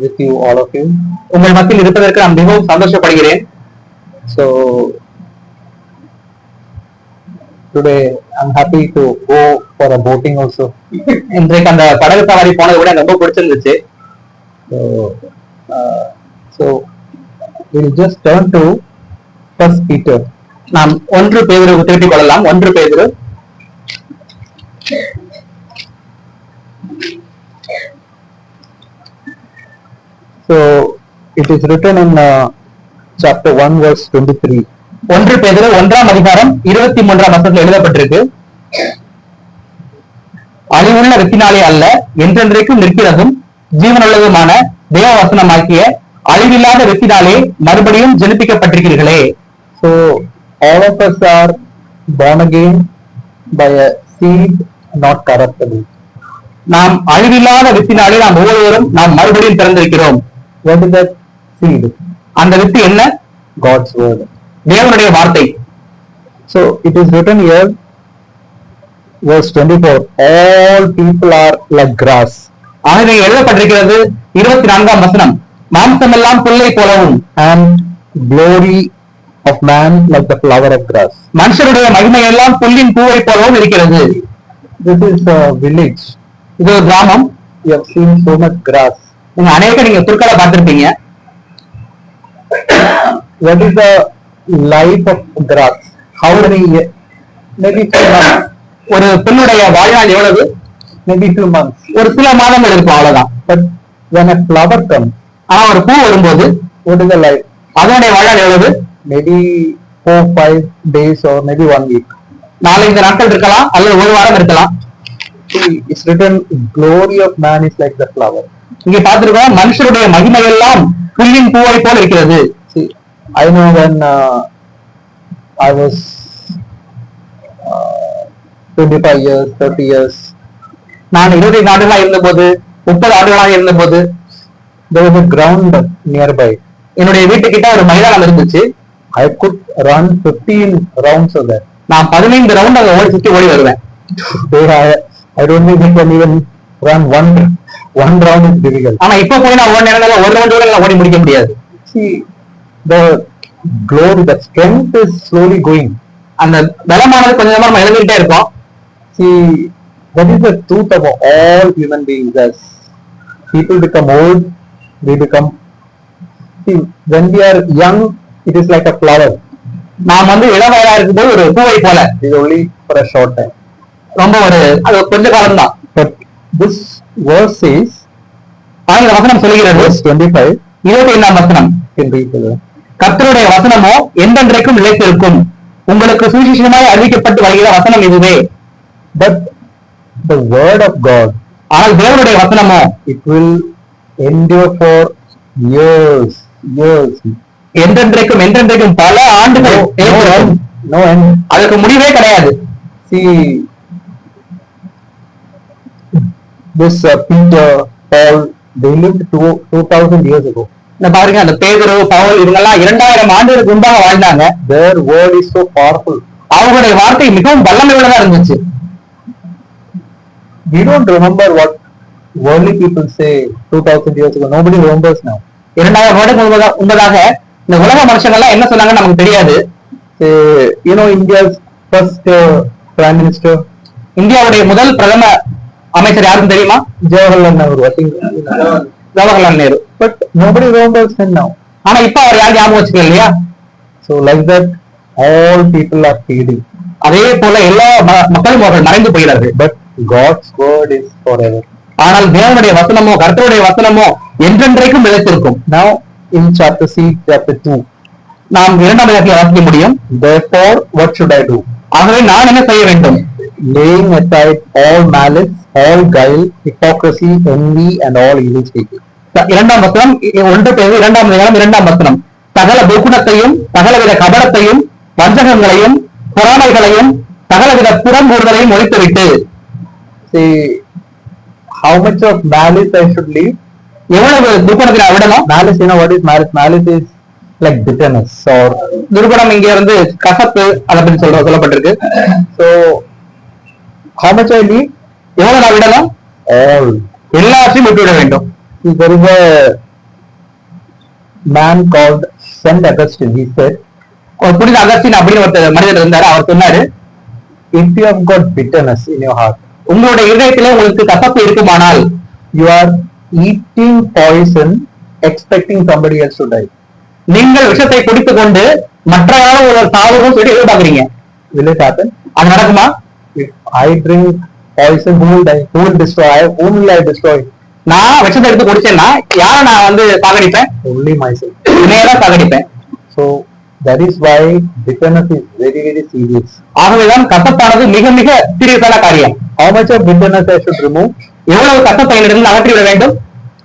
with you, all of you. உங்கள் மத்தியில் இருப்பதற்கு நான் மிகவும் சந்தோஷப்படுகிறேன். So today I'm happy to go for a boating also. இன்றைக்கு அந்த படகு சவாரி போனதை விட எனக்கு ரொம்ப பிடிச்சிருந்துச்சு. So we'll just turn to First Peter. நாம் 1 பேதுருவுக்கு திருப்பிக் கொள்ளலாம். 1 பேதுரு So it is written in chapter 1 verse 23. 1 பேதுரு 1ஆம் அதிகாரம் 23ஆம் வசனத்தில் எழுதப்பட்டிருக்கு. அழிவுள்ள வெற்றினாலே அல்ல, என்றென்றைக்கும் நிற்கிறதும் ஜீவனுள்ளதுமான தேவ வசனமாக்கிய அழிவில்லாத வெற்றினாலே மறுபடியும் ஜெனிப்பிக்கப்பட்டிருக்கிறீர்களே. So all of us are born again by a seed not corruptible. நாம் அழிவில்லாத வெற்றினாலே நாம் ஒவ்வொருவரும் நாம் மறுபடியும் பிறந்திருக்கிறோம். What is that seed? அந்த வெற்றி என்ன? God's word. தேவனுடைய வார்த்தை. So it is written here, verse 24, all people are like grass. ஆகவே எழுதப்பட்டிருக்கிறது 24ஆம் வசனம், மாம்சமெல்லாம் புல்லை போலவும், and glory of man like the flower of grass. மனுஷருடைய மகிமை எல்லாம் புல்லின் பூவை போலவும் இருக்கிறது. This is a village. இது ஒரு கிராமம். You have seen so much grass. நீங்க புற்களை பார்த்திருப்பீங்க. What is the life of grass? How many years? Maybe few months. ஒரு பெண்ணுடைய வாழ்நாள் எவ்வளவு? Maybe few months. ஒரு சில மாதங்கள் இருக்கும், அவ்வளவுதான். But when a flower comes, ஆனா ஒரு பூ வரும்போது what is the life? அதனுடைய வாழ்நாள் எவ்வளவு? Maybe 4-5 days or maybe 1 week. 4-5 நாட்கள் இருக்கலாம், அல்லது ஒரு வாரம் இருக்கலாம். See, it's written, glory of man is like the flower. இங்க பார்த்திருக்கோம், மனுஷருடைய மகிமை எல்லாம் புல்லின் பூவை போல இருக்கிறது. See, I know when I was 25 years, 30 years, நான் 25 ஆண்டுகளாக இருந்தபோது, 30 ஆண்டுகளாக இருந்தபோது, there was a ground nearby. என்னுடைய வீட்டுக்கிட்ட ஒரு மைதானம் இருந்துச்சு. I could run 15 rounds of that. நான் 15 ரவுண்ட் அங்க சுத்தி ஓடி வருவேன். I don't think I can even run one round is difficult. ஆனா இப்ப போய் நான் ஒரு நேரங்கள்ல ஒரு ரவுண்ட் கூட ஓடி முடிக்க முடியாது. See, the glory, the strength is slowly going. அந்த பலமானது கொஞ்சம் நம்ம இழந்துகிட்டே இருக்கோம். See, that is the truth of all human beings. As people become old, they become. See, when we are young, it is like a flower. நாம் இளவயதா இருக்கும்போது ஒரு பூவை போல. It is only for a short time. ரொம்ப அது கொஞ்ச காலம் தான். But this verse says, இந்த வசனம் சொல்கிறது, verse 25, 25ஆம் வசனம், கர்த்தருடைய வசனமோ என்றென்றைக்கும் நிலைத்திருக்கும், உங்களுக்கு சுவிசேஷமாய் அறிவிக்கப்பட்டு வருகிற வசனம் இதுவே. But the word of God, ஆனால் தேவனுடைய வசனமோ, it will endure for years. என்றென்றைக்கும் பல ஆண்டுகள். No end. அதுக்கு முடிவே கிடையாது. See, this Peter, Paul, they lived 2000 years ago. பாருங்க, அந்த பேதுரு, பவுல் இவங்கெல்லாம் 2000 ஆண்டுகளுக்கு முன்பாக வாழ்ந்தாங்க. Their word is so powerful. அவங்களுடைய வார்த்தை மிகவும் வல்லமை உள்ளதா இருந்துச்சு. We don't remember what worldly people say 2000 years ago. Nobody remembers now. 2000 வருடங்களுக்கு முன்பதாக இந்த உலக மனுஷங்கள்லாம் என்ன சொன்னாங்கன்னு நமக்கு தெரியாது. You know, India's first prime minister, இந்தியாவுடைய முதல் பிரதம அமைச்சர் யாருன்னு தெரியுமா? Jawaharlal Nehru. I think Jawaharlal Nehru. But nobody remembers him now. ஆனா இப்ப அவர் யாரும் ஞாபகம் வச்சுக்கல இல்லையா? So like that, all people are fading. அதே போல எல்லா மக்களும் அவர்கள் மறைந்து போகிறார்கள். But God's word is forever. ஆனால் தேவனுடைய வசனமோ, கர்த்தருடைய வசனமோ என்றென்றைக்கும் நிலைத்திருக்கும். Now in chapter 2, நாம் 2ஆம் அதிகாரத்தில் வாசிக்க முடியும். Therefore, what should I do? ஆகவே நான் என்ன செய்ய வேண்டும்? Laying aside all malice, all guile, hypocrisy, envy, and all evil speaking. 2ஆம் வசனம், 1 பேதுரு 2ஆம் அதிகாரம் 2ஆம் வசனம், சகல துர்க்குணத்தையும், சகலவித கபடத்தையும், வஞ்சகங்களையும், பொறாமைகளையும், சகலவித புறங்கூறுதலையும் ஒழித்துவிட்டு. See, how much of malice I should leave? எவ்வளவு துர்க்குணத்தை நான் விடணும்? Malice, you know what is malice? Malice is like bitterness or துர்குணம். இங்க கசப்பு, அதை பற்றி சொல்லப்பட்டிருக்கு. So how much I leave? எவ்வளவு நான் விடணும்? All. எல்லாத்தையும் விட்டுவிட வேண்டும். There is a man called Saint Augustine. He said, ஒரு புனித அகஸ்டின் அப்படின்னு ஒரு மனிதர் இருந்தாரு. அவர் சொன்னாரு, if you have got bitterness in your heart, உங்களுடைய இதயத்திலே உங்களுக்கு கசப்பு இருக்குமானால், you are eating poison expecting somebody else to die. நீங்கள் விஷத்தை குடித்துக் கொண்டு மற்றவரால் ஒரு சாவுக்கும் சொல்லி எதிர்பார்க்கறீங்க. Will it happen? அது நடக்குமா? If I drink poison, who will die? Who will destroy? Whom will I destroy? நான் விஷத்தை எடுத்து குடிச்சேன்னா யாரை நான் சாகடிப்பேன்? Only myself. என்னையதான் சாகடிப்பேன். So that is why bitterness is very, very serious. ஆகவேதான் கசப்பானது மிக மிக சீரியஸான காரியம். How much of bitterness I should remove? எவ்வளவு கசப்பை என்னிடம் அகற்றிவிட வேண்டும்?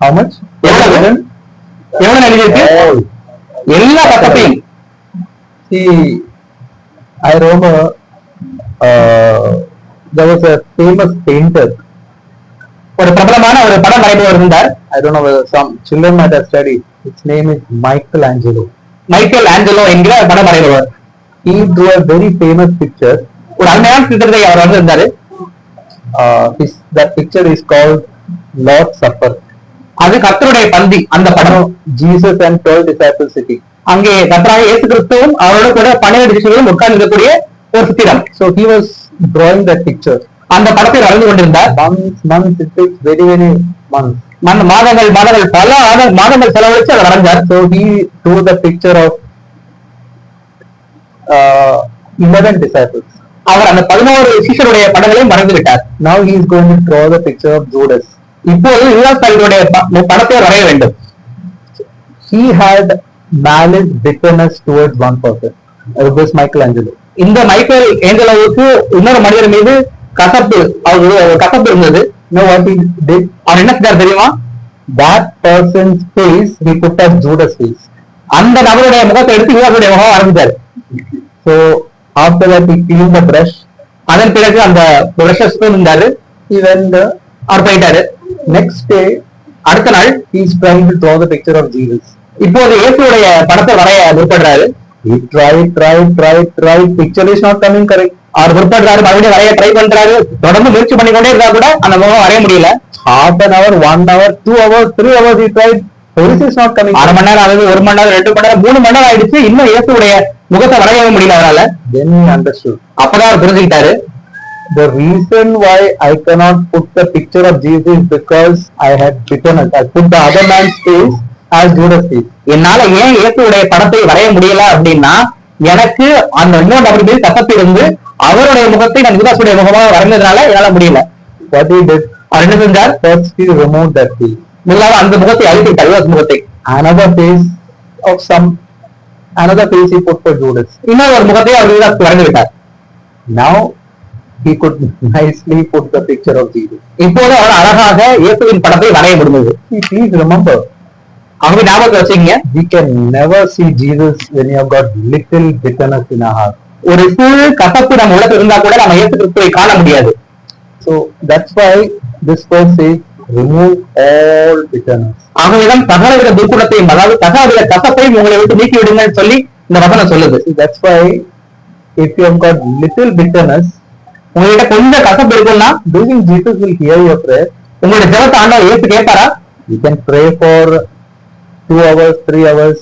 How much? எவ்வளவு எழுதியிருக்கு? All. எல்லா கசப்பையும். See, I remember there was a famous painter. ஒரு பிரபலமான ஒரு படம் வரைபவர் இருந்தார். I don't know whether some children might have studied. His name is Michelangelo. Michael Angelo என்கிற படம் வரைபவர். He drew a very famous picture. ஒரு அருமையான சித்திரத்தை அவர் வரைந்தாரு. That picture is called Lord's Supper. அது கர்த்தருடைய பந்தி. அந்த படம் Jesus and 12 disciples sitting. அங்கே கர்த்தராகிய இயேசு கிறிஸ்துவும் அவரோட கூட 12 சிஷ்யர்களும் உட்கார்ந்து இருக்கக்கூடிய ஒரு சித்திரம். So he was drawing that picture. அந்த படத்தை வரைந்து கொண்டிருந்தார். Months, it takes very, very months. மாதங்கள் பல மாதங்கள் செலவழிச்சு அதை வரைஞ்சார். So he drew the picture of 11 disciples. அவர் அந்த 11 சிஷ்யருடைய படங்களையும் வரைந்து விட்டார். Now he is going to draw the picture of Judas. இப்போது யூதாஸ்காரியருடைய படத்தை வரைய வேண்டும். He had malice, bitterness towards one person. It was Michelangelo. இந்த மைக்கேல் ஏஞ்சலோவுக்கு இன்னொரு மனிதர் மீது கசப்பு இருந்தது. Know what he did? அவர் என்ன செஞ்சார் தெரியுமா? That person's face he put as Judas' face. அந்த நபருடைய முகத்தை எடுத்து யூதாசுடைய முகம் ஆரம்பித்தார். So after that he cleaned the brush. அதன் பிறகு அந்த பிரஷஸ் இருந்தாரு. He went அவர் போயிட்டாரு. next day, அடுத்த நாள் he is trying to draw the picture of Jesus. இப்போது இயேசுடைய படத்தை வரைய முற்படுறாரு. He tried. Picture is not coming correct. அவர் முற்படுறாரு, மறுபடியும் வரைய ட்ரை பண்றாரு. தொடர்ந்து முயற்சி பண்ணிக்கொண்டே இருந்தா கூட அந்த முகம் வரைய முடியல. Half an hour, 1 hour, 2 hours, 3 hours he tried. Face is not coming. 1/2 மணி நேரம் ஆகுது, 1 மணி நேரம், 2 மணி நேரம், 3 மணி நேரம் ஆயிடுச்சு. இன்னும் இயேசுடைய முகத்தை வரையவே முடியல அவரால. Then he understood. அப்பதான் அவர் புரிஞ்சுக்கிட்டாரு. The reason why I cannot put the picture of Jesus is because I had bitterness. I put the other man's face as Judas' face. என்னால ஏன் இயேசுடைய படத்தை வரைய முடியல அப்படின்னா, எனக்கு அந்த இன்னொரு நபர் மீது கசப்பு இருந்து அவருடைய முகத்தை நான் யூதாசுடைய முகமாக வரைந்ததுனால என்னால முடியல. What he did? அவர் என்ன செஞ்சார்? First he removed that face. முதலாவது அந்த முகத்தை அழித்துவிட்டார், யூதாஸ் முகத்தை. Another face he put for Judas. இன்னொரு ஒரு முகத்தை அவர் யூதாஸ் வரைந்து விட்டார். Now he could nicely put the picture of Jesus. இப்போது அவர் அழகாக இயேசுவின் படத்தை வரைய முடிந்தது. Please remember, அவங்க ஞாபகத்தை வச்சுக்கீங்க, we can never see Jesus when you have got little bitterness in our heart. ஒரு சிறு கசப்பு நம்ம உள்ளத்துல இருந்தா கூட நம்ம இயேசு கிறிஸ்துவை காண முடியாது. So that's why this verse says, remove all bitterness. ஆகவேதான் சகலவித துர்க்குணத்தையும், அதாவது சகலவித கசப்பையும் உங்களை விட்டு நீக்கி விடுங்கன்னு சொல்லி இந்த வசனம் சொல்லுது. That's why if you have got little bitterness, உங்ககிட்ட கொஞ்சம் கசப்பு இருக்குன்னா, do you think Jesus will hear your prayer? உங்களுடைய ஜெபத்தை ஆண்டவர் இயேசு கேட்பாரா? You can pray for 2 hours, 3 hours.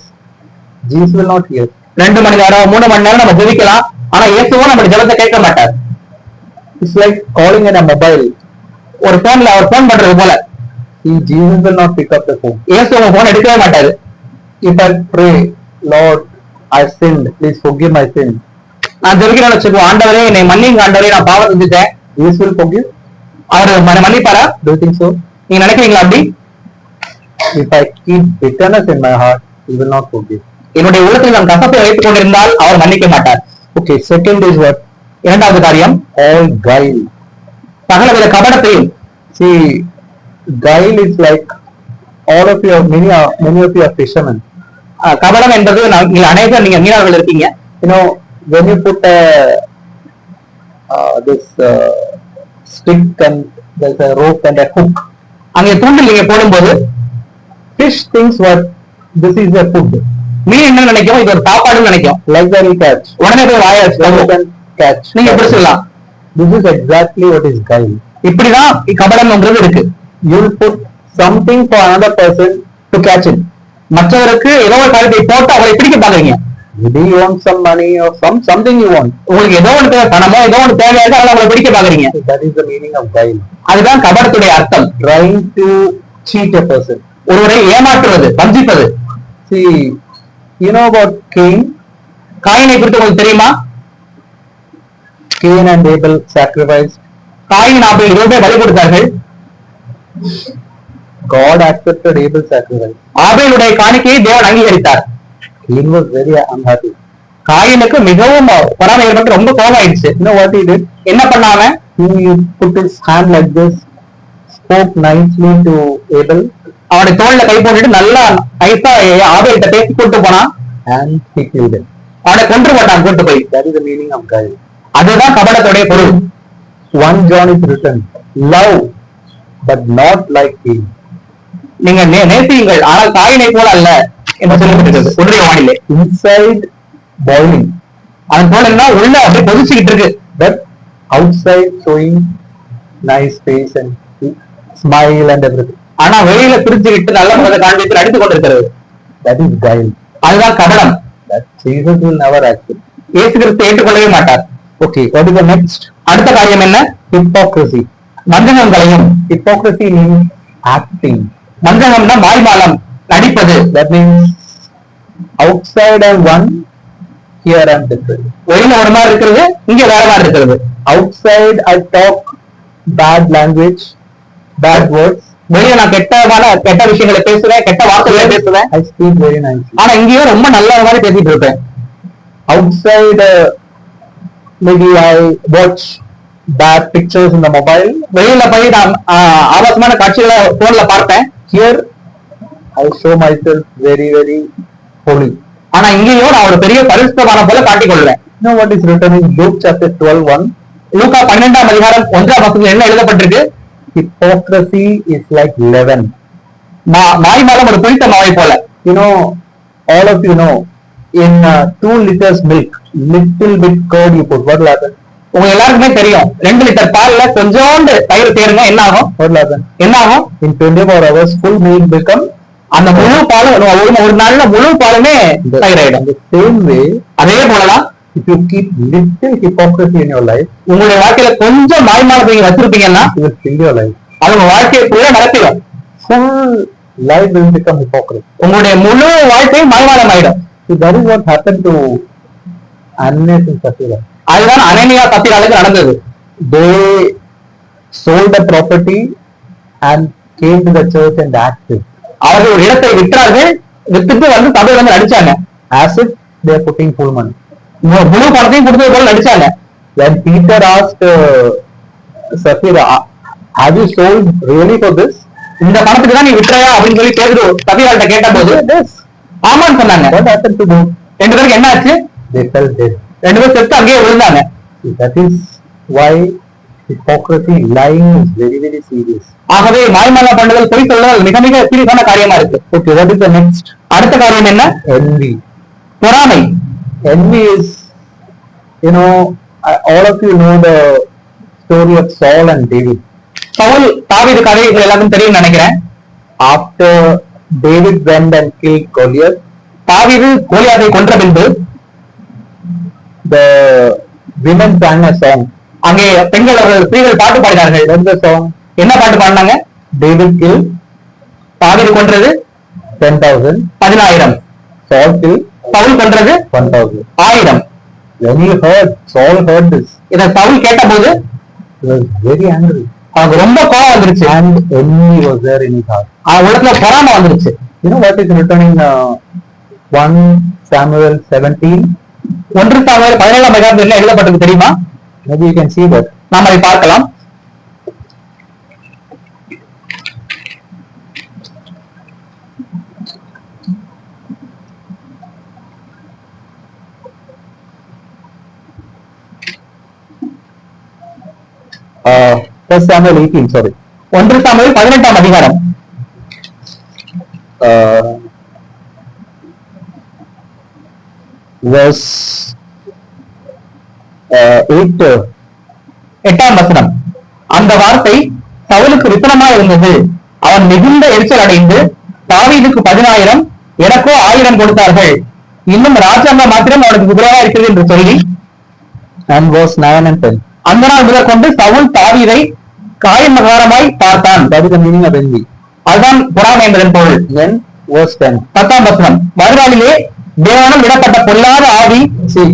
Jesus will not hear. 2 மணி நேரம், 3 மணி நேரம் நம்ம ஜெபிக்கலாம், ஆனா இயேசுவும் நம்ம ஜெபத்தை கேட்க மாட்டார். It's like calling in a mobile. ஒரு போன்ல அவர் போன் பண்றது போல. Jesus will not pick up the phone. இயேசு உங்க போன் எடுக்கவே மாட்டாரு. If I pray, Lord, I sinned, please forgive my sin. நான் ஜெபிக்கிறேன்னு வச்சுக்கோ, ஆண்டவரே என்னை மன்னிங்க ஆண்டவரே, நான் பாவம் செஞ்சுட்டேன். Jesus will forgive. Our மன்னிப்பாரா? Do you think so? நீங்க நினைக்கிறீங்களா அப்படி? If I keep bitterness in my heart, He will not forgive. என்னுடைய உள்ளத்தில் நான் கசப்பை வைத்துக் கொண்டிருந்தால் அவர் மன்னிக்க மாட்டார். Okay, second is what? இரண்டாவது காரியம், All guile. சகலவித கபடத்தையும். See, guile is like all of you, many of you are fishermen. கபடம் என்பது நீங்கள் அநேகர் நீங்க மீனவர்கள் இருக்கீங்க. You know, when you put this stick and there's a rope and a hook, அங்கே தூண்டில் நீங்க போடும்போது fish thinks what this is a food. மீன் என்ன நினைக்கும்? இது ஒரு சாப்பாடுன்னு நினைக்கும். Like that he catch. உடனே போய் வாய can catch. நீங்க பிடிச்சிடலாம். This is exactly what is guile. இப்படிதான் கபடம்ன்றது இருக்கு. You will put something for another person to catch it. மற்றவருக்கு ஏதோ ஒரு காரியத்தை போட்டு அவரை பிடிக்க பாக்குறீங்க. Maybe you want some money or something you want. உங்களுக்கு ஏதோ ஒன்று தேவை, பணமோ ஏதோ ஒன்று தேவையாக அதை அவங்களை பிடிக்க பாக்குறீங்க. That is the meaning of guile. அதுதான் கபடத்துடைய அர்த்தம். Trying to cheat a person. ஒருவரை ஏமாற்றுவது, வஞ்சிப்பது. See, you know about Cain? காயினை குறித்து உங்களுக்கு தெரியுமா? Cain and Abel sacrificed. Cain Abel இருவருமே பலி கொடுத்தார்கள். God accepted Abel's sacrifice. ஆபேலுடைய காணிக்கையை தேவன் அங்கீகரித்தார். Cain was very unhappy. காயினுக்கு மிகவும் பொறாமை ஏற்பட்டு ரொம்ப கோபம் ஆயிடுச்சு. You know what he did? என்ன பண்ணாம? He put his hand like this, spoke nicely to Abel, அவனுடைய தோல்ல கை போட்டுட்டு நல்லா நைஸா ஆபேல்கிட்ட பேசி கூட்டு போனான். and he killed him. அவனை கொன்று போட்டான் கூட்டு போய். That is the meaning of guile. அதுதான் கபடத்துடைய பொருள். 1 John is written, love, but not like Cain. நீங்க நேசியுங்கள், ஆனால் காயினை போல அல்ல என்று சொல்லப்பட்டிருக்கிறது ஒன்றிய வானிலை. Inside boiling, அதன் போல என்ன உள்ள அப்படியே கொதிச்சுக்கிட்டு இருக்கு. but outside showing nice face and smile and everything. ஆனா வெளியில பிரிச்சுக்கிட்டு நல்ல முறையை காண்பித்து நடித்துக் கொண்டிருக்கிறது. That is guile. அதுதான் கபடம். That Jesus will never accept. இயேசு கிறிஸ்து ஏற்றுக்கொள்ளவே மாட்டார். Okay, what is the next? அடுத்த காரியம் என்ன? Hypocrisy. வஞ்சகங்களையும். Hypocrisy means acting. வஞ்சகம்னா மாய்மாலம், நடிப்பது. That means outside I'm one, here I'm different. வெளியில ஒரு மாதிரி இருக்கிறது, இங்க வேற மாதிரி இருக்கிறது. Outside I talk bad language, bad words. வெளியில நான் கெட்ட விஷயங்களை பேசுவேன், கெட்ட வார்த்தைகளை பேசுவேன். I speak very nicely. ஆனா இங்கேயும் ரொம்ப நல்ல மாதிரி பேசிட்டு இருப்பேன். Outside maybe I watch bad pictures in the mobile. வெளியில போய் நான் ஆபாசமான காட்சிகளை போன்ல பார்ப்பேன். Here I show myself very holy. ஆனா இங்கேயும் நான் ஒரு பெரிய பரிசுத்தமான போல காட்டிக் கொள்வேன். You know what is written in Luke chapter 12:1? லூக்கா 12ஆம் அதிகாரம் 1ஆம் வசனத்தில் என்ன எழுதப்பட்டிருக்கு? Hypocrisy is like leaven. மாய்மாலம் ஒரு புளித்த மாவை போல. You know, all of you know, in 2 liters milk, little bit curd you put, what will happen? உங்க எல்லாருக்குமே தெரியும், 2 லிட்டர் பால்ல கொஞ்சோண்டு தயிர் தேருங்க, என்ன ஆகும்? What will happen? என்ன ஆகும்? In 24 hours, full milk become, அந்த முழு பாலும் ஒரு நாள்ல முழு பாலுமே தயிர் ஆயிடும். the same way, அதே போலதான் if you keep little hypocrisy in your life, உங்களுடைய வாழ்க்கையில கொஞ்சம் மாய்மாலத்தை நீங்க வச்சிருப்பீங்கன்னா it will fill your life. அது உங்க வாழ்க்கையை கூட நடத்திடும். Full life will become hypocrisy. உங்களுடைய முழு வாழ்க்கையும் மாய்மாலம் ஆயிடும். So that is what happened to Ananias and Sapphira. அதுதான் அனனியா சப்பீராளுக்கு நடந்தது. They sold the property and came to the church and acted. அவர்கள் ஒரு இடத்தை விற்றார்கள், வித்துட்டு வந்து சபையில வந்து நடிச்சாங்க. As if they are putting full money. முழு பணத்தையும் கொடுத்தது போல நடிச்சாங்க. When Peter asked Sapphira, have you sold really for this? இந்த பணத்துக்கு தான் நீ விற்றையா அப்படின்னு சொல்லி பேதுரு சபீராள்கிட்ட கேட்ட போது ஆமான்னு சொன்னாங்க. What happened to them? 2 பேருக்கு என்ன ஆச்சு? They fell dead. 2 பேர் செத்து அங்கேயே விழுந்தாங்க. That is why hypocrisy, lying is very serious. ஆகவே மாய்மாலம் பண்ணுதல், பொய் சொல்லுதல் மிக மிக சீரியஸான காரியமா இருக்கு. Okay, what is the next? அடுத்த காரியம் என்ன? Envy. பொறாமை. Envy is, you know, all of you know the story of Saul and David. Saul தாவீது கதை எல்லாருக்கும் தெரியும் நினைக்கிறேன். After David went and killed Goliath, தாவீது கோலியாத்தை கொன்ற பின்பு the women sang a song. அங்கே பெண்கள் ஸ்திரீகள் பாட்டு பாடினார்கள். What's the song? என்ன பாட்டு பாடினாங்க? David killed தாவீது கொன்றது 10,000. 10,000. Saul killed சவுல் கொன்றது 1,000. 1000. When Saul heard this, இதை சவுல் கேட்ட போது he was very angry. அவனுக்கு ரொம்ப கோபம் வந்துருச்சு. And envy was there in his heart. அவன் உள்ளத்துல பொறாமை வந்துருச்சு. You know what is written in 1 Samuel 17? 1 Samuel 17ஆம் அதிகாரத்தில் என்ன எழுதப்பட்டது தெரியுமா? Maybe you can see that. நாம் அதை பார்க்கலாம். First Samuel 18, sorry. 1 சாமுவேல் 18ஆம் அதிகாரம். Verse 8. 8ஆம் வசனம். அந்த வார்த்தை சவுலுக்கு வித்தனமாய் இருந்தது. அவன் மிகுந்த எரிச்சல் அடைந்து தாவீதுக்கு 10,000 எனக்கோ 1000 கொடுத்தார்கள், இன்னும் ராஜாங்கம் மாத்திரம் அவனுக்கு குதிரையா இருக்கிறது என்று சொல்லி. And verse 9 and 10. அந்த நாள் முதல் கொண்டு சவுல் தாவீதை காயமகாரமாய் பார்த்தான். That is the meaning of envy. அதுதான் பொறாமை என்பதன் பொருள். Then verse 10. 10ஆம் வசனம், மறுநாளிலே தேவனால் விடப்பட்ட பொல்லாத ஆவி. See,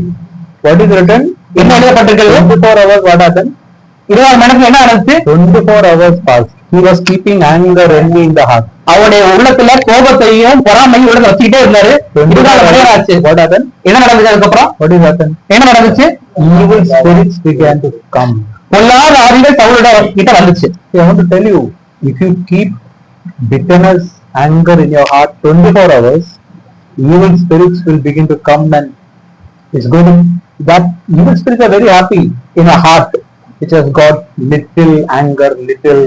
what is written? என்ன எழுதப்பட்டிருக்கிறது? 24 hours what happened? 20 மணி நேரத்துல என்ன நடந்துச்சு? 24 hours passed. He was keeping anger, envy in the heart. அவருடைய உள்ளத்துல கோபத்தையும் பொறாமையும் உள்ளத வச்சுக்கிட்டே இருந்தாரு. 24 மணி நேரம் ஆச்சு. What happened? என்ன நடந்துச்சு அதுக்கப்புறம்? What is happened? என்ன நடந்துச்சு? Evil spirits began to come. பொல்லாத ஆவிகள் சவுலோட கிட்ட வந்துச்சு. See, I want to tell you, if you keep bitterness, anger in your heart 24 hours, evil spirits will begin to come, and it's going to, that evil spirits are very happy in a heart which has got little anger, little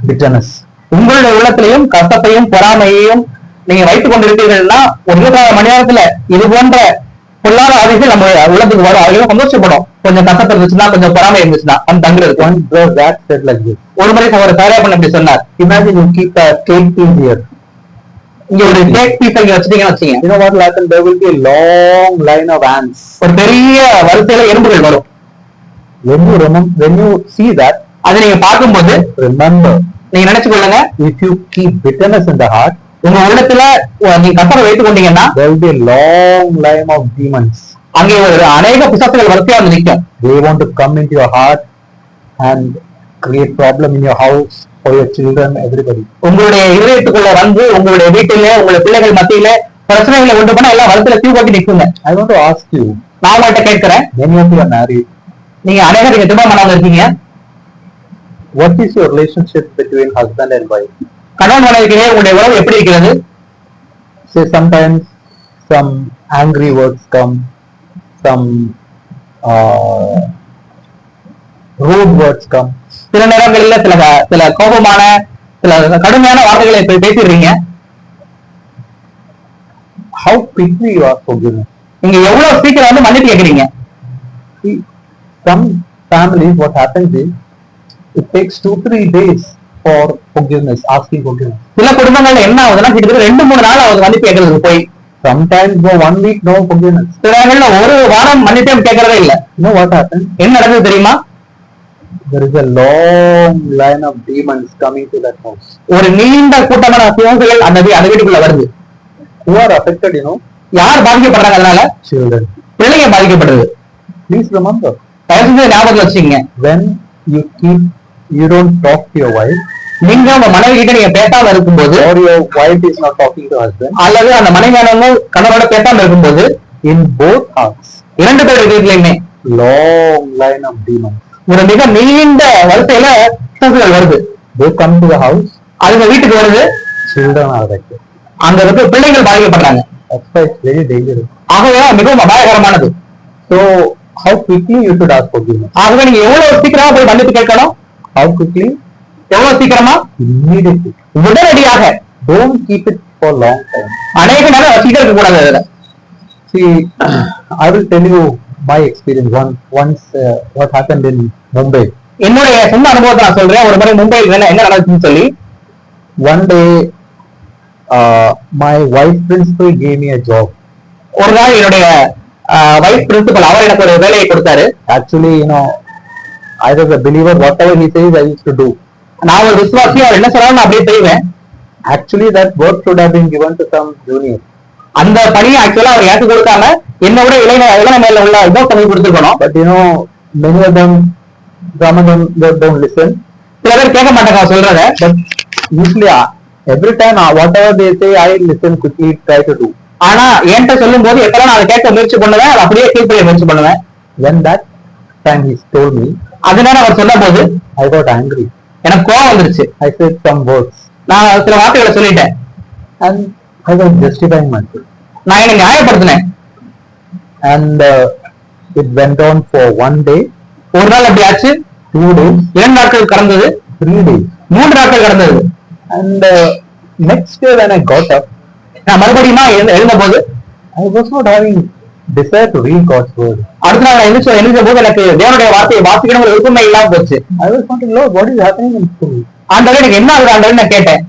bitterness. உங்களுடைய உள்ளத்திலையும் கஷ்டத்தையும் பொறாமையையும் நீங்க வைத்துக் கொண்டிருப்பீர்கள்னா ஒரு 24 மணி நேரத்துல இது போன்ற பொல்லாத ஆவிகள் நம்ம உள்ளத்துக்கு வரும். அதுவும் சந்தோஷப்படும். கொஞ்சம் கஷ்டத்தை இருந்துச்சுன்னா, கொஞ்சம் பொறாமை இருந்துச்சுன்னா அந்த தங்குறது. One brother that said like this. ஒரு முறை ஒரு சாரியாப்பன் அப்படி சொன்னார். Imagine you keep a cake piece here. இங்க ஒரு கேக் பீஸ் இங்க வச்சிட்டீங்கன்னு வச்சுங்க. You know what will happen? There will be a long line of ants. ஒரு பெரிய வரிசையில எறும்புகள் வரும். When you see that, அதை நீங்க பார்க்கும்போது remember, நீங்க நினைச்சு கொள்ளுங்க, if you keep bitterness in the heart, உங்க உள்ளத்துல நீங்க கஷ்டத்தை வைத்துக் கொண்டீங்கன்னா there will be a long line of demons. அங்கே ஒரு அநேக பிசாசுகள் வரிசையா வந்து நிற்கும். They want to come into your heart and create problem in your house, for your children, everybody. உங்களுடைய இதயத்துக்குள்ள வந்து உங்களுடைய வீட்டில உங்களுடைய பிள்ளைகள் மத்தியில பிரச்சனைகளை உண்டு பண்ண எல்லாம் வரிசையில தீ போட்டு நிற்குங்க. I want to ask you, நான் உங்கள்கிட்ட கேட்கிறேன், many of you are married. நீங்க அநேகர் நீங்க திருமணமானவங்க இருக்கீங்க. What is your relationship between husband and wife? கணவன் மனைவிக்கு உங்களுடைய உறவு எப்படி இருக்கிறது? Say sometimes some angry words come, some rude words come. சில நேரங்களில் சில கோபமான சில கடுமையான வார்த்தைகளை பேசிடுறீங்க. How quickly you are forgiven? நீங்க எவ்வளவு சீக்கிரம் வந்து மன்னிப்பு கேட்கறீங்க? See, some families, what happens is, it takes 2-3 days for forgiveness, asking forgiveness. சில குடும்பங்கள்ல என்ன ஆகுதுன்னா கிட்டத்தட்ட 2-3 நாள் ஆகுது மன்னிப்பு கேட்கறதுக்கு போய். Sometimes for 1 week no forgiveness. சில நேரங்கள்ல ஒரு வாரம் மன்னிப்பே கேட்கறதே இல்ல. You know what happens? என்ன நடக்குது தெரியுமா? There is a long line of demons coming to that house. ஒரு நீண்ட கூட்டமான பிசாசுகள் அந்த வீட்டுக்குள்ள வருது. Who are affected, you know? யார் பாதிக்கப்படுறாங்க அதனால? Children. பிள்ளைங்க பாதிக்கப்படுது. Please remember, தயவுசெய்து ஞாபகத்துல வச்சுக்கங்க, when you don't talk to your wife, நீங்க உங்க மனைவி கிட்ட நீங்க பேசாம இருக்கும்போது, or your wife is not talking to husband, அல்லது அந்த மனைவியானவங்க கணவனோட பேசாம இருக்கும்போது, in both hearts, 2 பேர் வீட்லயுமே long line of demons. ஒரு மிக நீண்ட வரிசையில பிசாசுகள் வருது. They come to the house, அதுங்க வீட்டுக்கு வருது, children are affected. அங்க இருக்க பிள்ளைகள் பாதிக்கப்படுறாங்க. That's why it's very dangerous. ஆகவே மிகவும் அபாயகரமானது. So how quickly you should ask forgiveness? ஆகவே நீங்க எவ்வளவு சீக்கிரமா போய் மன்னிப்பு கேட்கணும்? How quickly? எவ்வளவு சீக்கிரமா? Immediately. உடனடியாக. Don't keep it for long time. அநேக நேரம் வச்சுக்கிட்டே இருக்க கூடாது அதுல. See, I will tell you my experience. Once what happened in Mumbai. என்னுடைய சொந்த அனுபவத்தை நான் சொல்றேன். ஒரு முறை மும்பையில் என்ன நடந்துச்சுன்னு சொல்லி, One day my vice principal gave me a job. ஒரு நாள் என்னுடைய வைஸ் பிரின்சிபல் அவர் எனக்கு ஒரு வேலையை கொடுத்தாரு. Actually, you know, I was a believer. Whatever he says, I used to do. நான் ஒரு விசுவாசி, அவர் என்ன சொன்னாலும் நான் அப்படியே செய்வேன். Actually, that work should have been given to some junior. அந்த பணியை ஆக்சுவலா அவர் எனக்கு கொடுக்காம என்னோட இளமை மேல உள்ள இன்னொருத்தவங்க கொடுத்துருக்கணும். But you know, many of them, some of them don't listen. சில பேர் கேட்க மாட்டாங்க சொல்றத. But usually, every time whatever they say, I listen quickly, try to do. ஆனா என்கிட்ட சொல்லும் போது எப்பெல்லாம் நான் அதை கேட்க முயற்சி பண்ணுவேன், அதை அப்படியே கீழ்ப்படிய முயற்சி பண்ணுவேன். When that time he told me, அதனால அவர் சொன்ன போது I got angry. எனக்கு கோவம் வந்துருச்சு. I said some words. நான் சில வார்த்தைகளை சொல்லிட்டேன். And I was justifying myself. நான் என்னை நியாயப்படுத்தினேன். And it went on for 1 day. ஒரு நாள் அப்படி ஆச்சு, 2 days, 2 நாட்கள் கடந்தது, 3 days. 3 நாட்கள் கடந்தது. And next day when I got up, நான் மறுபடியும் எழுந்த போது I was not having desire to read God's word. அடுத்த நாள் எழுந்த போது எனக்கு தேவனுடைய வார்த்தையை வாசிக்கணும் ஒரு விருப்பமே இல்லாம போச்சு. I was wondering, Lord, what is happening in school? ஆண்டவரே எனக்கு என்ன ஆகுது ஆண்டவரே நான் கேட்டேன்.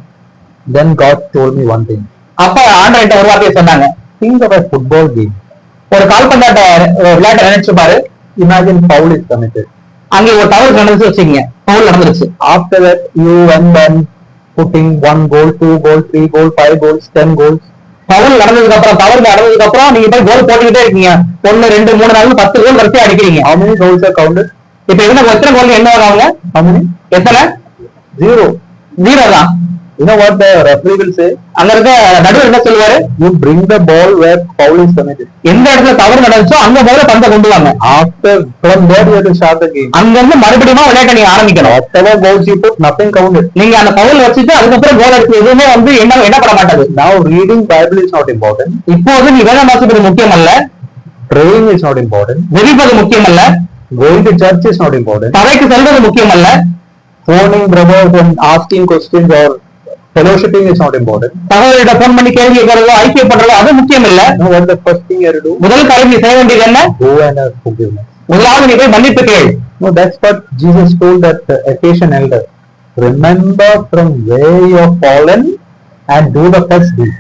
Then God told me one thing. அப்ப ஆண்டவர்கிட்ட ஒரு வார்த்தையை சொன்னாங்க, Think of a football game. ஒரு கால்பந்தாட்ட விளையாட்டை நினைச்சு பாரு. Imagine foul is committed. அங்கே ஒரு தவறு நடந்துச்சு வச்சுக்கீங்க, பவுல் நடந்துருச்சு. After that, you and then putting 1 goal, 2 goal, 3 goal, 5 goals, 10 goals. Pavul நடந்ததுக்கு அப்புறம், தவறு நடந்ததுக்கு அப்புறம் நீங்க போய் கோல் போட்டுக்கிட்டே இருக்கீங்க. 1, 2, 3, 4, 10 கோல் வரிசையா அடிக்கிறீங்க. How many goals are counted? இப்ப என்ன எத்தனை கோல் என்ன ஆகுங்க? How many? எத்தனை? 0. 0 தான். You know what the referee will say? அங்க இருக்க நடுவர் என்ன சொல்லுவாரு? You bring the ball where foul is committed. எந்த இடத்துல தவறு நடந்துச்சோ அங்க போல பந்தை கொண்டு வாங்க. After from there you have to start the game. அங்க இருந்து மறுபடியும் விளையாட்டை நீங்க ஆரம்பிக்கணும். Whatever goals you put, nothing counted. நீங்க அந்த பவுல் வச்சுட்டு அதுக்கப்புறம் கோல் அடிச்சு எதுவுமே என்ன பண்ண மாட்டாது. Now reading Bible is not important. இப்போது நீ வேதம் வாசிப்பது முக்கியம் அல்ல. Praying is not important. ஜெபிப்பது முக்கியம் அல்ல. Going to church is not important. சபைக்கு செல்வது முக்கியம் அல்ல. Phoning brothers and asking questions or fellowshipping is not important. சகோதரிட்ட போன் பண்ணி கேள்வி கேட்கறதோ ஐக்கியப்படுறதோ அது முக்கியம் இல்ல. No, what the first thing you have to do? முதல் காரியம் நீ செய்ய வேண்டியது என்ன? Go and ask forgiveness. முதலாவது நீ போய் மன்னிப்பு கேள். No, that's what Jesus told that Ephesian elder. Remember from where you have fallen and do the first deed.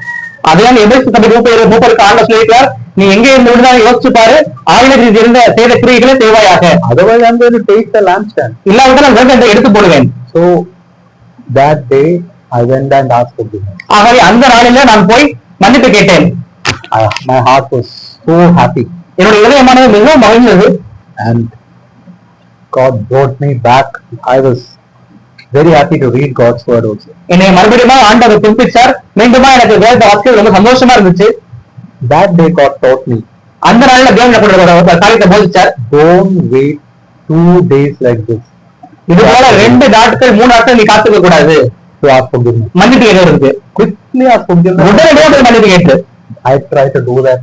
அதையான எபேசு சபை மூப்பருக்கு ஆண்டவர் சொல்லியிருக்கார், நீ எங்கே இருந்து விடுதலை யோசிச்சு பாரு, ஆயிரத்தி இருந்த செய்த கிரியைகளை செய்வாயாக. Otherwise I'm going to take the lampstand. இல்லாவிட்டால் நான் எடுத்து போடுவேன். So that day I went and asked forgiveness. ஆகவே அந்த நாளில நான் போய் மன்னிப்பு கேட்டேன். My heart was so happy. என்னுடைய இதயமானது மிகவும் மகிழ்ந்தது. And God brought me back. I was very happy to read God's word also. என்னை மறுபடியும் ஆண்டவர் புதுப்பிச்சார். மீண்டுமா எனக்கு வேதத்தை வாசிக்க ரொம்ப சந்தோஷமா இருந்துச்சு. That day God taught me. அந்த நாள்ல தேவன் எனக்கு காரியத்தை போதிச்சார். Don't wait 2 days like this. இது போல 2 நாட்கள் 3 நாட்கள் நீ காத்துக்க கூடாது. To ask forgiveness. மன்னிப்பு கேட்கறதுக்கு Quickly ask forgiveness. உடனடியாக மன்னிப்பு கேட்டு. I try to do that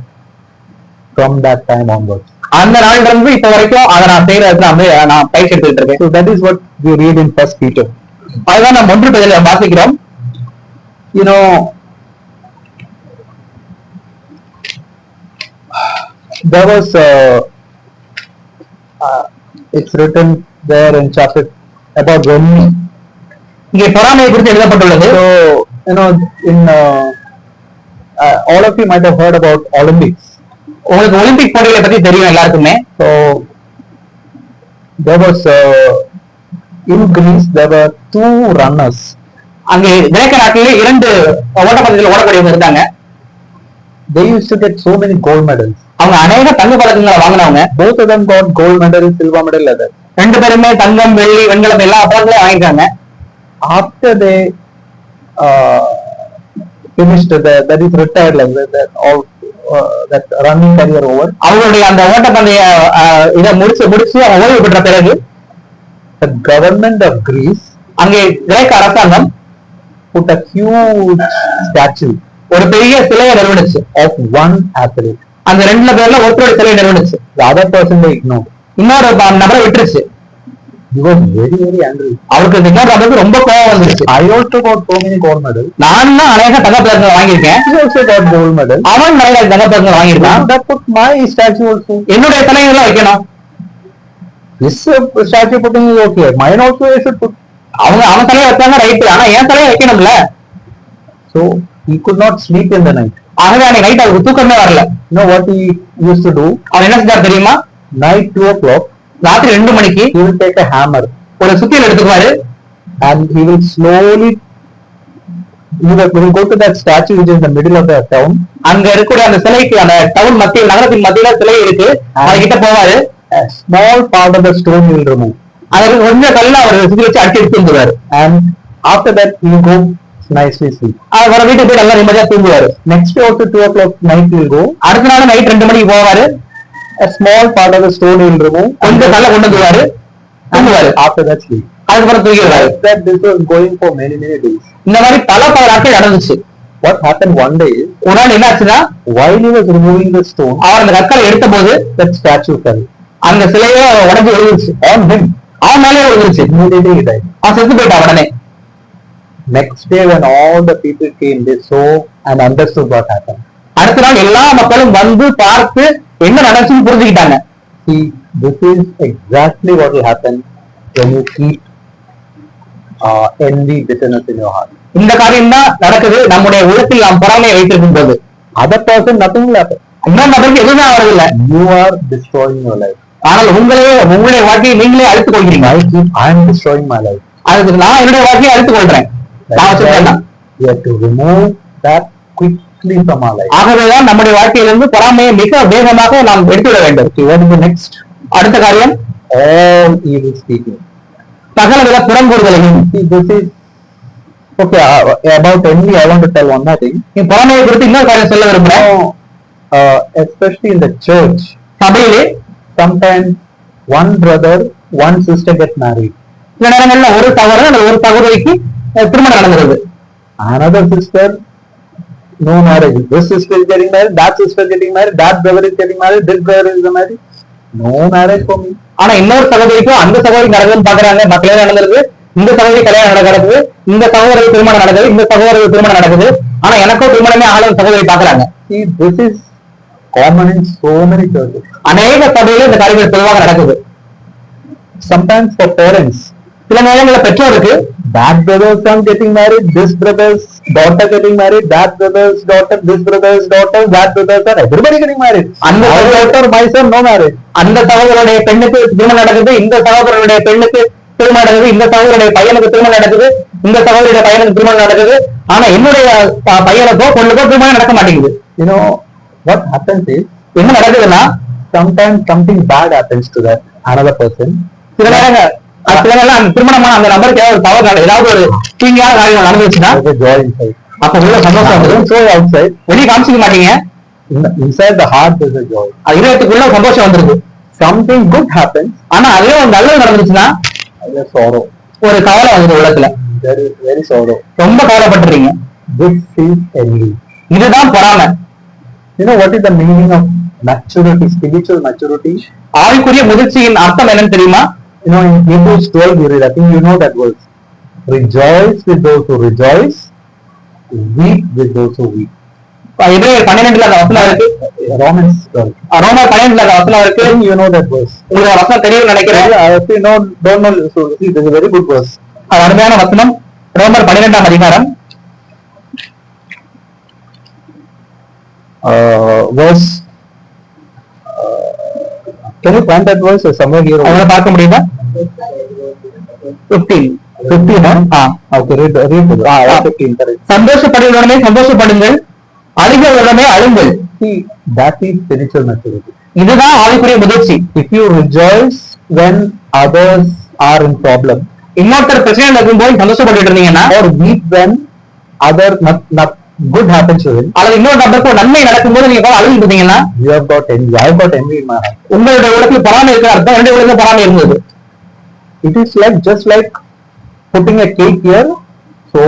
from that time onwards. அந்த நாள்ல இருந்து இப்ப வரைக்கும் அதை நான் செய்யறதுல நான் பயிற்சி எடுத்துட்டு இருக்கேன். So that is what we read in First Peter. அதுதான் நம்ம 1 பேதுருல வாசிக்கிறோம். You know, there was it's written there in chapter about envy. இங்கே பொறாமையை குறித்து எழுதப்பட்டுள்ளது. So you know, in all of you might have heard about Olympics. உங்களுக்கு Olympic போட்டிகளை பத்தி தெரியும் எல்லாருக்குமே. So there was in Greece there were 2 runners. அங்கே கிரேக்க நாட்டிலே 2 ஓட்டப்பந்தயத்தில் ஓடக்கூடியவங்க இருந்தாங்க. They used to get so many gold medals. அவங்க அநேக தங்க பதக்கங்களை வாங்கினவங்க. Both of them got gold medal, silver medal, leather. 2 பேருமே தங்கம், வெள்ளி, வெண்கலம் எல்லா பதக்கங்களையும் வாங்கிட்டாங்க. After they finished that is retired like that all that running career over. அவங்களுடைய அந்த ஓட்டப்பந்தய இதை முடிச்சு அவங்க ஓய்வு பெற்ற பிறகு the government of Greece அங்கே கிரேக்க அரசாங்கம் put a huge statue ஒரு பெரிய சிலையை நிறுவனிச்சு of one athlete. அந்த 2 பேர்ல ஒருத்தருடைய சிலையை நிறுவனிச்சு. The other person they ignored. இன்னொரு நபரை விட்டுருச்சு. He was very angry. அவருக்கு இன்னொரு நபருக்கு ரொம்ப கோபம் வந்துருச்சு. I also got so many gold medals. நான் அநேக தங்க பதக்கங்கள் வாங்கியிருக்கேன். He also got gold medal. அவன் நிறைய தங்க பதக்கங்கள் வாங்கியிருக்கான். That put my statue also. என்னுடைய சிலையெல்லாம் வைக்கணும். This statue putting is okay. Mine also I should put. அவன் தலையை வச்சாங்க ரைட்டு, ஆனா என் தலையை வைக்கணும்ல. So he could not sleep in the night. ஆகவே அன்னைக்கு நைட் அவருக்கு தூக்கமே வரல. You know what he used to do? அவன் என்ன செஞ்சார் தெரியுமா? Night 2 o'clock. ராத்திரி 2 மணிக்கு He will take a hammer ஒரு சுத்தியல் எடுத்துக்குவாரு. and he will slowly. He will go to that statue which is in the middle of the town. அங்க இருக்கக்கூடிய அந்த சிலைக்கு அந்த டவுன் மத்தியில் நகரத்தின் மத்தியில சிலை இருக்கு. அதுகிட்ட போவாரு. A small part of the stone he will remove. அதுக்கு கொஞ்சம் கல்ல அவர் சுத்தி வச்சு அடிச்சு எடுத்து வந்துருவாரு. And after that he will go nicely sleep. அவர் வீட்டுக்கு போய் நல்லா நிம்மதியா தூங்குவாரு. Next day also 2 o'clock night he will go. அடுத்த நாள் நைட் 2 மணிக்கு போவாரு. A small part of the stone he will remove. கொஞ்சம் கல்ல கொண்டு வந்துருவாரு. தூங்குவாரு. After that sleep. அதுக்கப்புறம் தூங்கிடுவாரு. That this was going for many days. இந்த மாதிரி பல நாட்கள் நடந்துச்சு. What happened one day is, ஒரு நாள் என்ன ஆச்சுன்னா, while he was removing the stone, அவர் அந்த கற்களை எடுத்த போது that statue fell. அந்த சிலையே உடஞ்சு விழுந்துச்சு. On him. அவன் மேலே விழுந்துச்சு. Immediately he died. அவன் செத்து போயிட்டான் உடனே. Next day when all the people came, they saw and understood what happened. அடுத்த நாள் எல்லா மக்களும் வந்து பார்த்து என்ன நடந்துச்சுன்னு புரிஞ்சுக்கிட்டாங்க. See, this is exactly what will happen when you keep envy, bitterness in your heart. இந்த காரியம் தான் நடக்குது நம்முடைய உள்ளத்தில் நாம் பொறாமையை வைத்திருக்கும் போது. Other person, nothing will happen. இன்னொரு நபருக்கு எதுவுமே ஆவதில்லை. You are destroying your life. ஆனால் உங்களுடைய வாழ்க்கையை நீங்களே அழித்துக் கொள்கிறீங்க. I am destroying my life. அதுக்கு நான் என்னுடைய வாழ்க்கையை அழித்துக் கொள்றேன். We have to remove that quickly from our life. ஆகவேதான் நம்முடைய வாழ்க்கையிலிருந்து பொறாமையை மிக வேகமாக நாம் எடுத்துவிட வேண்டும். What is the next? அடுத்த காரியம், all evil speaking. சகலவித புறங்கூறுதலையும். This is okay. About envy, I want to tell one more thing. பொறாமையை குறித்து இன்னொரு காரியம் சொல்ல விரும்புறேன். Especially in the church, சபையிலே sometimes one brother, one sister get married. சில நேரங்கள்ல ஒரு சகோதரன் அல்லது ஒரு சகோதரிக்கு திருமணம் நடந்துருது. Another sister, no marriage. This sister is getting married, that sister is getting married, that brother is getting married, this brother is married. No marriage for me. ஆனா இன்னொரு சகோதரிக்கும் அந்த சகோதரி நடக்குதுன்னு பாக்குறாங்க. மக்களே நடந்திருக்கு. இந்த சகோதரி கல்யாணம் நடக்கிறது, இந்த சகோதரருக்கு திருமணம் நடக்குது, இந்த சகோதரருக்கு திருமணம் நடக்குது. ஆனா எனக்கும் திருமணமே ஆகல சகோதரி பாக்குறாங்க. See, this is common in so many churches. அநேக சபையில இந்த காரியங்கள் பொதுவாக நடக்குது. Sometimes for parents, சில நேரங்களில் பெற்றோருக்கு that brother's son getting married, this brother's daughter getting married, that brother's daughter, this brother's daughter, that brother's son, everybody getting married. அந்த daughter, my son, no marriage. அந்த சகோதரனுடைய பெண்ணுக்கு திருமணம் நடக்குது, இந்த சகோதரனுடைய பெண்ணுக்கு திருமணம் நடக்குது, இந்த சகோதரனுடைய பையனுக்கு திருமணம் நடக்குது, இந்த சகோதரியுடைய பையனுக்கு திருமணம் நடக்குது. ஆனா என்னுடைய பையனுக்கோ பொண்ணுக்கோ திருமணம் நடக்க மாட்டேங்குது. You know what happens is, என்ன நடக்குதுன்னா, sometimes something bad happens to that another person. சில நேரங்கள் அந்த திருமணமான அந்த நபருக்கு ஏதாவது ஒரு தீங்கான காரியம் நடந்துச்சுன்னா அப்ப உள்ள சந்தோஷம் வந்துடும். So outside, வெளியே காமிச்சிக்க மாட்டீங்க. inside the heart there's a joy. இதயத்துக்குள்ள சந்தோஷம் வந்துருது. Something good happens, ஆனா அதுவே ஒரு நல்லது நடந்துச்சுன்னா there's sorrow. ஒரு கவலை வந்துடும் உள்ளத்துல. Very very sorrow. ரொம்ப கவலைப்பட்டுறீங்க. This is envy. இதுதான் பொறாமை. You know what is the meaning of maturity, spiritual maturity? ஆவிக்குரிய முதிர்ச்சியின் அர்த்தம் என்னன்னு தெரியுமா? You know, in Hebrews 12 we read, I think you know that verse. Rejoice with those who rejoice, weep with those who weep. எபிரேயர் 12ல அந்த வசனம் இருக்கு. Romans 12. ரோமர் 12ல அந்த வசனம் இருக்கு. You know that verse. உங்களுக்கு வசனம் தெரியும் நினைக்கிறேன். I actually don't know. So see, this is a very good verse. அது அருமையான வசனம். ரோமர் 12ஆம் அதிகாரம் verse. Can you find that verse somewhere here? அவங்கள பார்க்க முடியுமா? 15. Okay, read it. 15, correct. சந்தோஷப்படுவதுடனே சந்தோஷப்படுங்கள், அழுகிறதுடனே அழுங்கள். See, that is spiritual maturity. இதுதான் ஆவிக்குரிய முதிர்ச்சி. If you rejoice when others are in problem, இன்னொருத்தர் பிரச்சனையில் இருக்கும்போது சந்தோஷப்பட்டு இருந்தீங்கன்னா, or weep when other not good happens to him, அல்லது இன்னொரு நபருக்கு நன்மை நடக்கும்போது நீங்க அழுது இருந்தீங்கன்னா, you have got envy. I have got envy in my heart. உங்களுடைய உள்ளத்தில் பொறாமை இருக்கிற அர்த்தம் என்னுடைய உள்ளத்தில் பொறாமை இருந்தது. It is like just like putting a cake here. So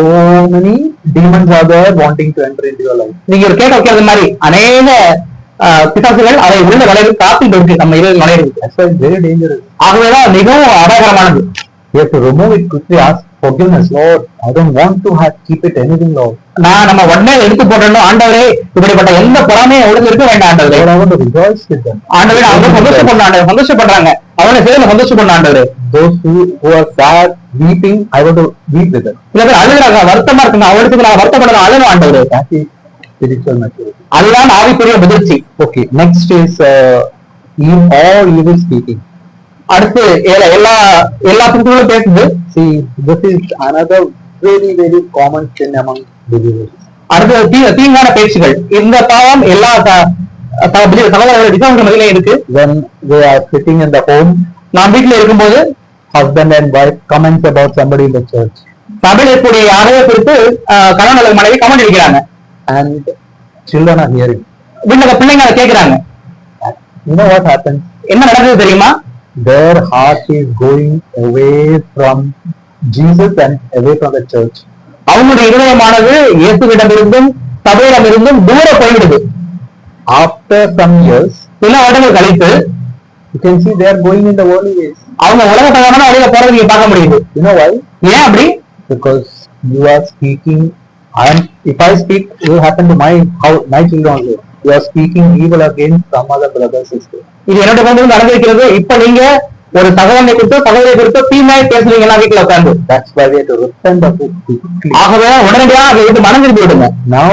many demons are there wanting to enter into your life. நீங்க ஒரு கேக் வைக்கிறது மாதிரி அநேக பிசாசுகள் அதை உள்ள நுழைவு காத்துட்டு இருக்கு நம்ம இதில் நுழையிறது. That's why it's very dangerous. ஆகவேதான் மிகவும் அபாயகரமானது. You have to remove it quickly. Ask forgiveness, Lord. I don't want to keep it anything, Lord. நம்ம உடனே எடுத்து போட்டோம், ஆண்டவரே இப்படிப்பட்ட எந்த பொறாமையும் அவளுக்கு இருக்க வேண்டாம் ஆண்டவரே. I want to rejoice with them. ஆண்டவரே அவங்க சந்தோஷப்படுறாங்க, அவனை சேர்ந்து சந்தோஷப்படணும் ஆண்டவரே. Those who are sad, weeping, I want to weep with them. சில பேர் அழுகிறாங்க, வருத்தமா இருக்குங்க, அவளுக்கு நான் வருத்தப்படணும், அழணும் ஆண்டவரே. That is spiritual maturity. அதுதான் ஆவிக்குரிய முதிர்ச்சி. Okay, next is all evil speaking. அடுத்து எல்லா புத்தகங்களும் பேசுது. See, this is another very very common sin among believers. அடுத்து தீங்கான பேச்சுகள். இந்த பாவம் எல்லா சகோதரர்கள் விசுவாசிகள் மத்தியிலே இருக்கு. When they are sitting in the home, நாம் வீட்டுல இருக்கும்போது husband and wife comments about somebody in the church, சபையில் இருக்கக்கூடிய யாரையோ குறித்து கணவன் அல்லது மனைவி கமெண்ட் அடிக்கிறாங்க, and children are hearing. வீட்டுல பிள்ளைங்க அதை கேட்கிறாங்க. You know what happens? என்ன நடக்குது தெரியுமா? Their heart is going away from Jesus and away from the church. அவங்களுடைய இதயமானது இயேசுவிடமிருந்தும் சபையிடமிருந்தும் தூர போய்விடுது. After some years, சில வருடங்கள் கழித்து you can see they are going in the worldly ways. அவங்க உலக பிரகாரமான வழியில போறது நீங்க பார்க்க முடியுது. You know why? ஏன் அப்படி? Because you are speaking. If I speak, it will happen to my children also. You are speaking evil against some other brother sister. இது என்னோட குடும்பத்தில் நடந்திருக்கிறது. இப்ப நீங்க ஒரு சகோதரனை குறித்தோ சகோதரியை குறித்தோ தீமையை பேசுறீங்களா வீட்டுல உட்காந்து? That's why we have to repent of it quickly. ஆகவே உடனடியாக அதை விட்டு மனம் திரும்பி விடுங்க. Now,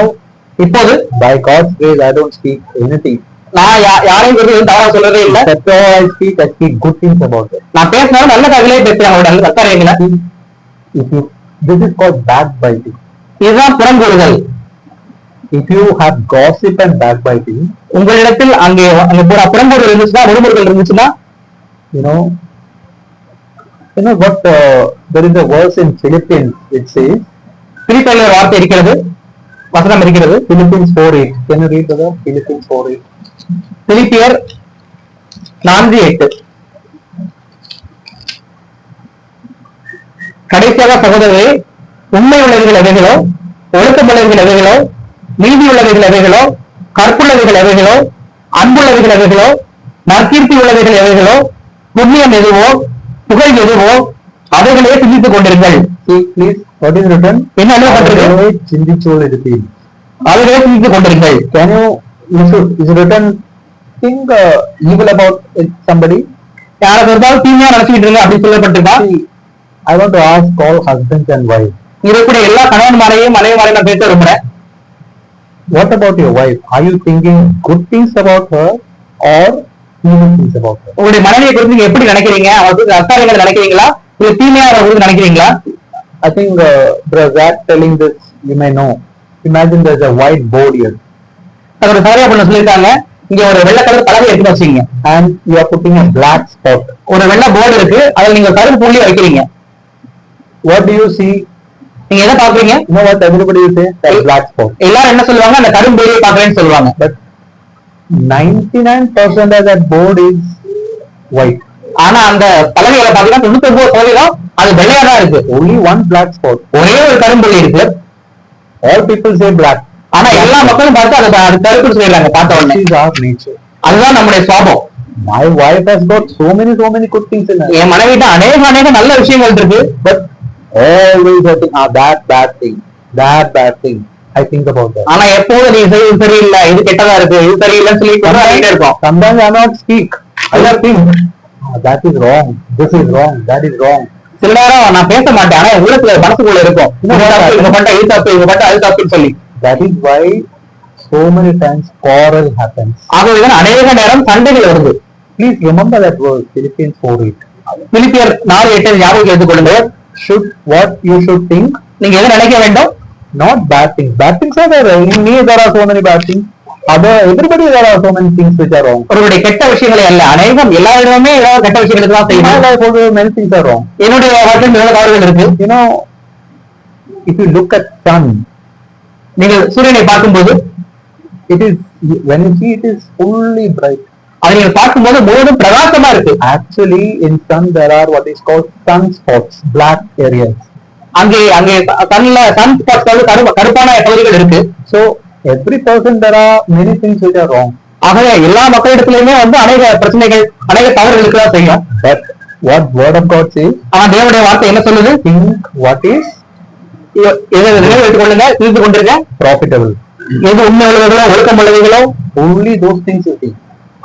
இப்போது by God's grace, I don't speak anything. நான் யாரையும் குறித்து எதுவும் தவறா சொல்றதே இல்ல. I speak good things about it. நான் பேசினாலும் நல்ல கதையிலே பேசுறேன். அவரோட நல்ல கத்தாரியங்கள. This is called backbiting. இதுதான் புறங்கூறுதல். If you have gossip and backbiting, உங்களிடத்தில் அங்கே புறங்கூறுதல் இருந்துச்சுன்னா, முறுமுறுதல் இருந்துச்சுன்னா, you know what? There is a verse in Philippians. It says, பிலிப்பியர்ல ஒரு வார்த்தை இருக்கிறது, வசனம் இருக்கிறது. Philippians 4:8. Can you read that? Philippians 4:8. பிலிப்பியர் 4:8. கடைசியாக சகோதரரே, உண்மை உள்ளவைகள் எவைகளோ, ஒழுக்கம் உள்ளவைகள் எவைகளோ, நீதி உள்ளவைகள் எவைகளோ, கற்புள்ளவைகள் எவைகளோ, அன்புள்ளவைகள் எவைகளோ, நற்கீர்த்தி உள்ளவைகள் எவைகளோ, புண்ணியம் எதுவோ, புகழ் எதுவோ, அவைகளே சிந்தித்துக் கொண்டிருங்கள். Please, what is written? என்ன எழுதப்பட்டிருக்கு? சிந்திச்சோல் இருப்பீர். அவைகளே சிந்தித்துக் கொண்டிருங்கள். Can you is written think evil about somebody? யாராவது இருந்தாலும் தீமையா நினைச்சுக்கிட்டு இருங்க அப்படி சொல்லப்பட்டிருக்கா? I want to ask all husbands and wives. இருக்கக்கூடிய எல்லா கணவன்மாரையும் மனைவிமாரையும் நான் பேச விரும்புறேன். What about your wife? Are you thinking good things about her or evil things about her? உங்களுடைய மனைவியை குறித்து நீங்க எப்படி நினைக்கிறீங்க? அவருக்கு அசாரியங்களை நினைக்கிறீங்களா இல்ல தீமையா அவங்களுக்கு நினைக்கிறீங்களா? I think Brother Zach telling this, you may know. Imagine there's a white board here. அதோட சரியா பண்ண சொல்லியிருக்காங்க, இங்க ஒரு வெள்ளை கலர் பலகை எடுத்து வச்சீங்க. And you are putting a black spot. ஒரு வெள்ளை போர்டு இருக்கு, அதுல நீங்க கருப்பு புள்ளி வைக்கிறீங்க. What do you see? நீங்க எதை பாக்குறீங்க? You know what everybody will say? That black spot. எல்லாரும் என்ன சொல்லுவாங்க? அந்த கரும்பு புள்ளியை பாக்குறேன்னு சொல்லுவாங்க. But 99% of that board is white. ஆனா அந்த பலகையில பாத்தீங்கன்னா 99% அது வெள்ளையா தான் இருக்கு. Only one black spot. ஒரே ஒரு கரும்புள்ளி இருக்கு. All people say black. ஆனா எல்லா மக்களும் பார்த்து அது கருப்பு சொல்லிடுறாங்க பார்த்த உடனே. This is our nature. அதுதான் நம்முடைய சுவாபம். My wife has got so many good things in her. என் மனைவிட்ட அநேக நல்ல விஷயங்கள் இருக்கு. But always I think, bad thing. I think about that. ஆனா எப்போது நீ செய்வது சரியில்லை, இது கெட்டதா இருக்கு, இது சரியில்லைன்னு சொல்லி கொண்டாடிட்டே இருக்கோம். Sometimes I not speak. I just think, that is wrong. This is wrong. That is wrong. சில நேரம் நான் பேச மாட்டேன், ஆனா உள்ளத்துல மனசுக்குள்ள இருக்கும். இவங்க பண்ண இது தப்பு, இவங்க பண்ண அது தப்புன்னு சொல்லி. That is why so many times quarrel happens. ஆகவேதான் அநேக நேரம் சண்டைகள் வருது. Please remember that verse, Philippians 4:8. பிலிப்பியர் 4:8 ஞாபகம் எடுத்துக் கொள்ளுங்க. What you should think, நீங்க எதை நினைக்க வேண்டும்? not bad things. Bad things are there. In me there are so many bad things. Everybody there are so many things which are wrong. ஒருவருடைய கெட்ட விஷயங்களை அல்ல, அநேகம் எல்லாரிடமே ஏதாவது கெட்ட விஷயங்களுக்கு தான் In my செய்யணும். life also many things are wrong. என்னுடைய வாழ்க்கையில் நிறைய தவறுகள் இருக்கு. You know, if you look at sun, நீங்கள் சூரியனை பார்க்கும்போது it is, when you see it is fully bright. அதை நீங்கள் பார்க்கும்போது முழுவதும் பிரகாசமா இருக்கு. Actually in sun there are what is called sunspots, black areas. அங்கே சன் ஸ்பாட்ஸ் கருப்பான பகுதிகள் இருக்கு. So every person there are many things which are wrong. ஆகவே எல்லா மக்களிடத்திலுமே அநேக பிரச்சனைகள், அநேக தவறுகள் இருக்கதான் செய்யும். But what word of God says? ஆனா தேவனுடைய வார்த்தை என்ன சொல்லுது? Think what is நினைவு கொள்ளுங்க, தெரிந்து கொண்டிருக்க profitable. எது உண்மை உள்ளவர்களோ ஒழுக்கம் உள்ளவர்களோ Only those things you think.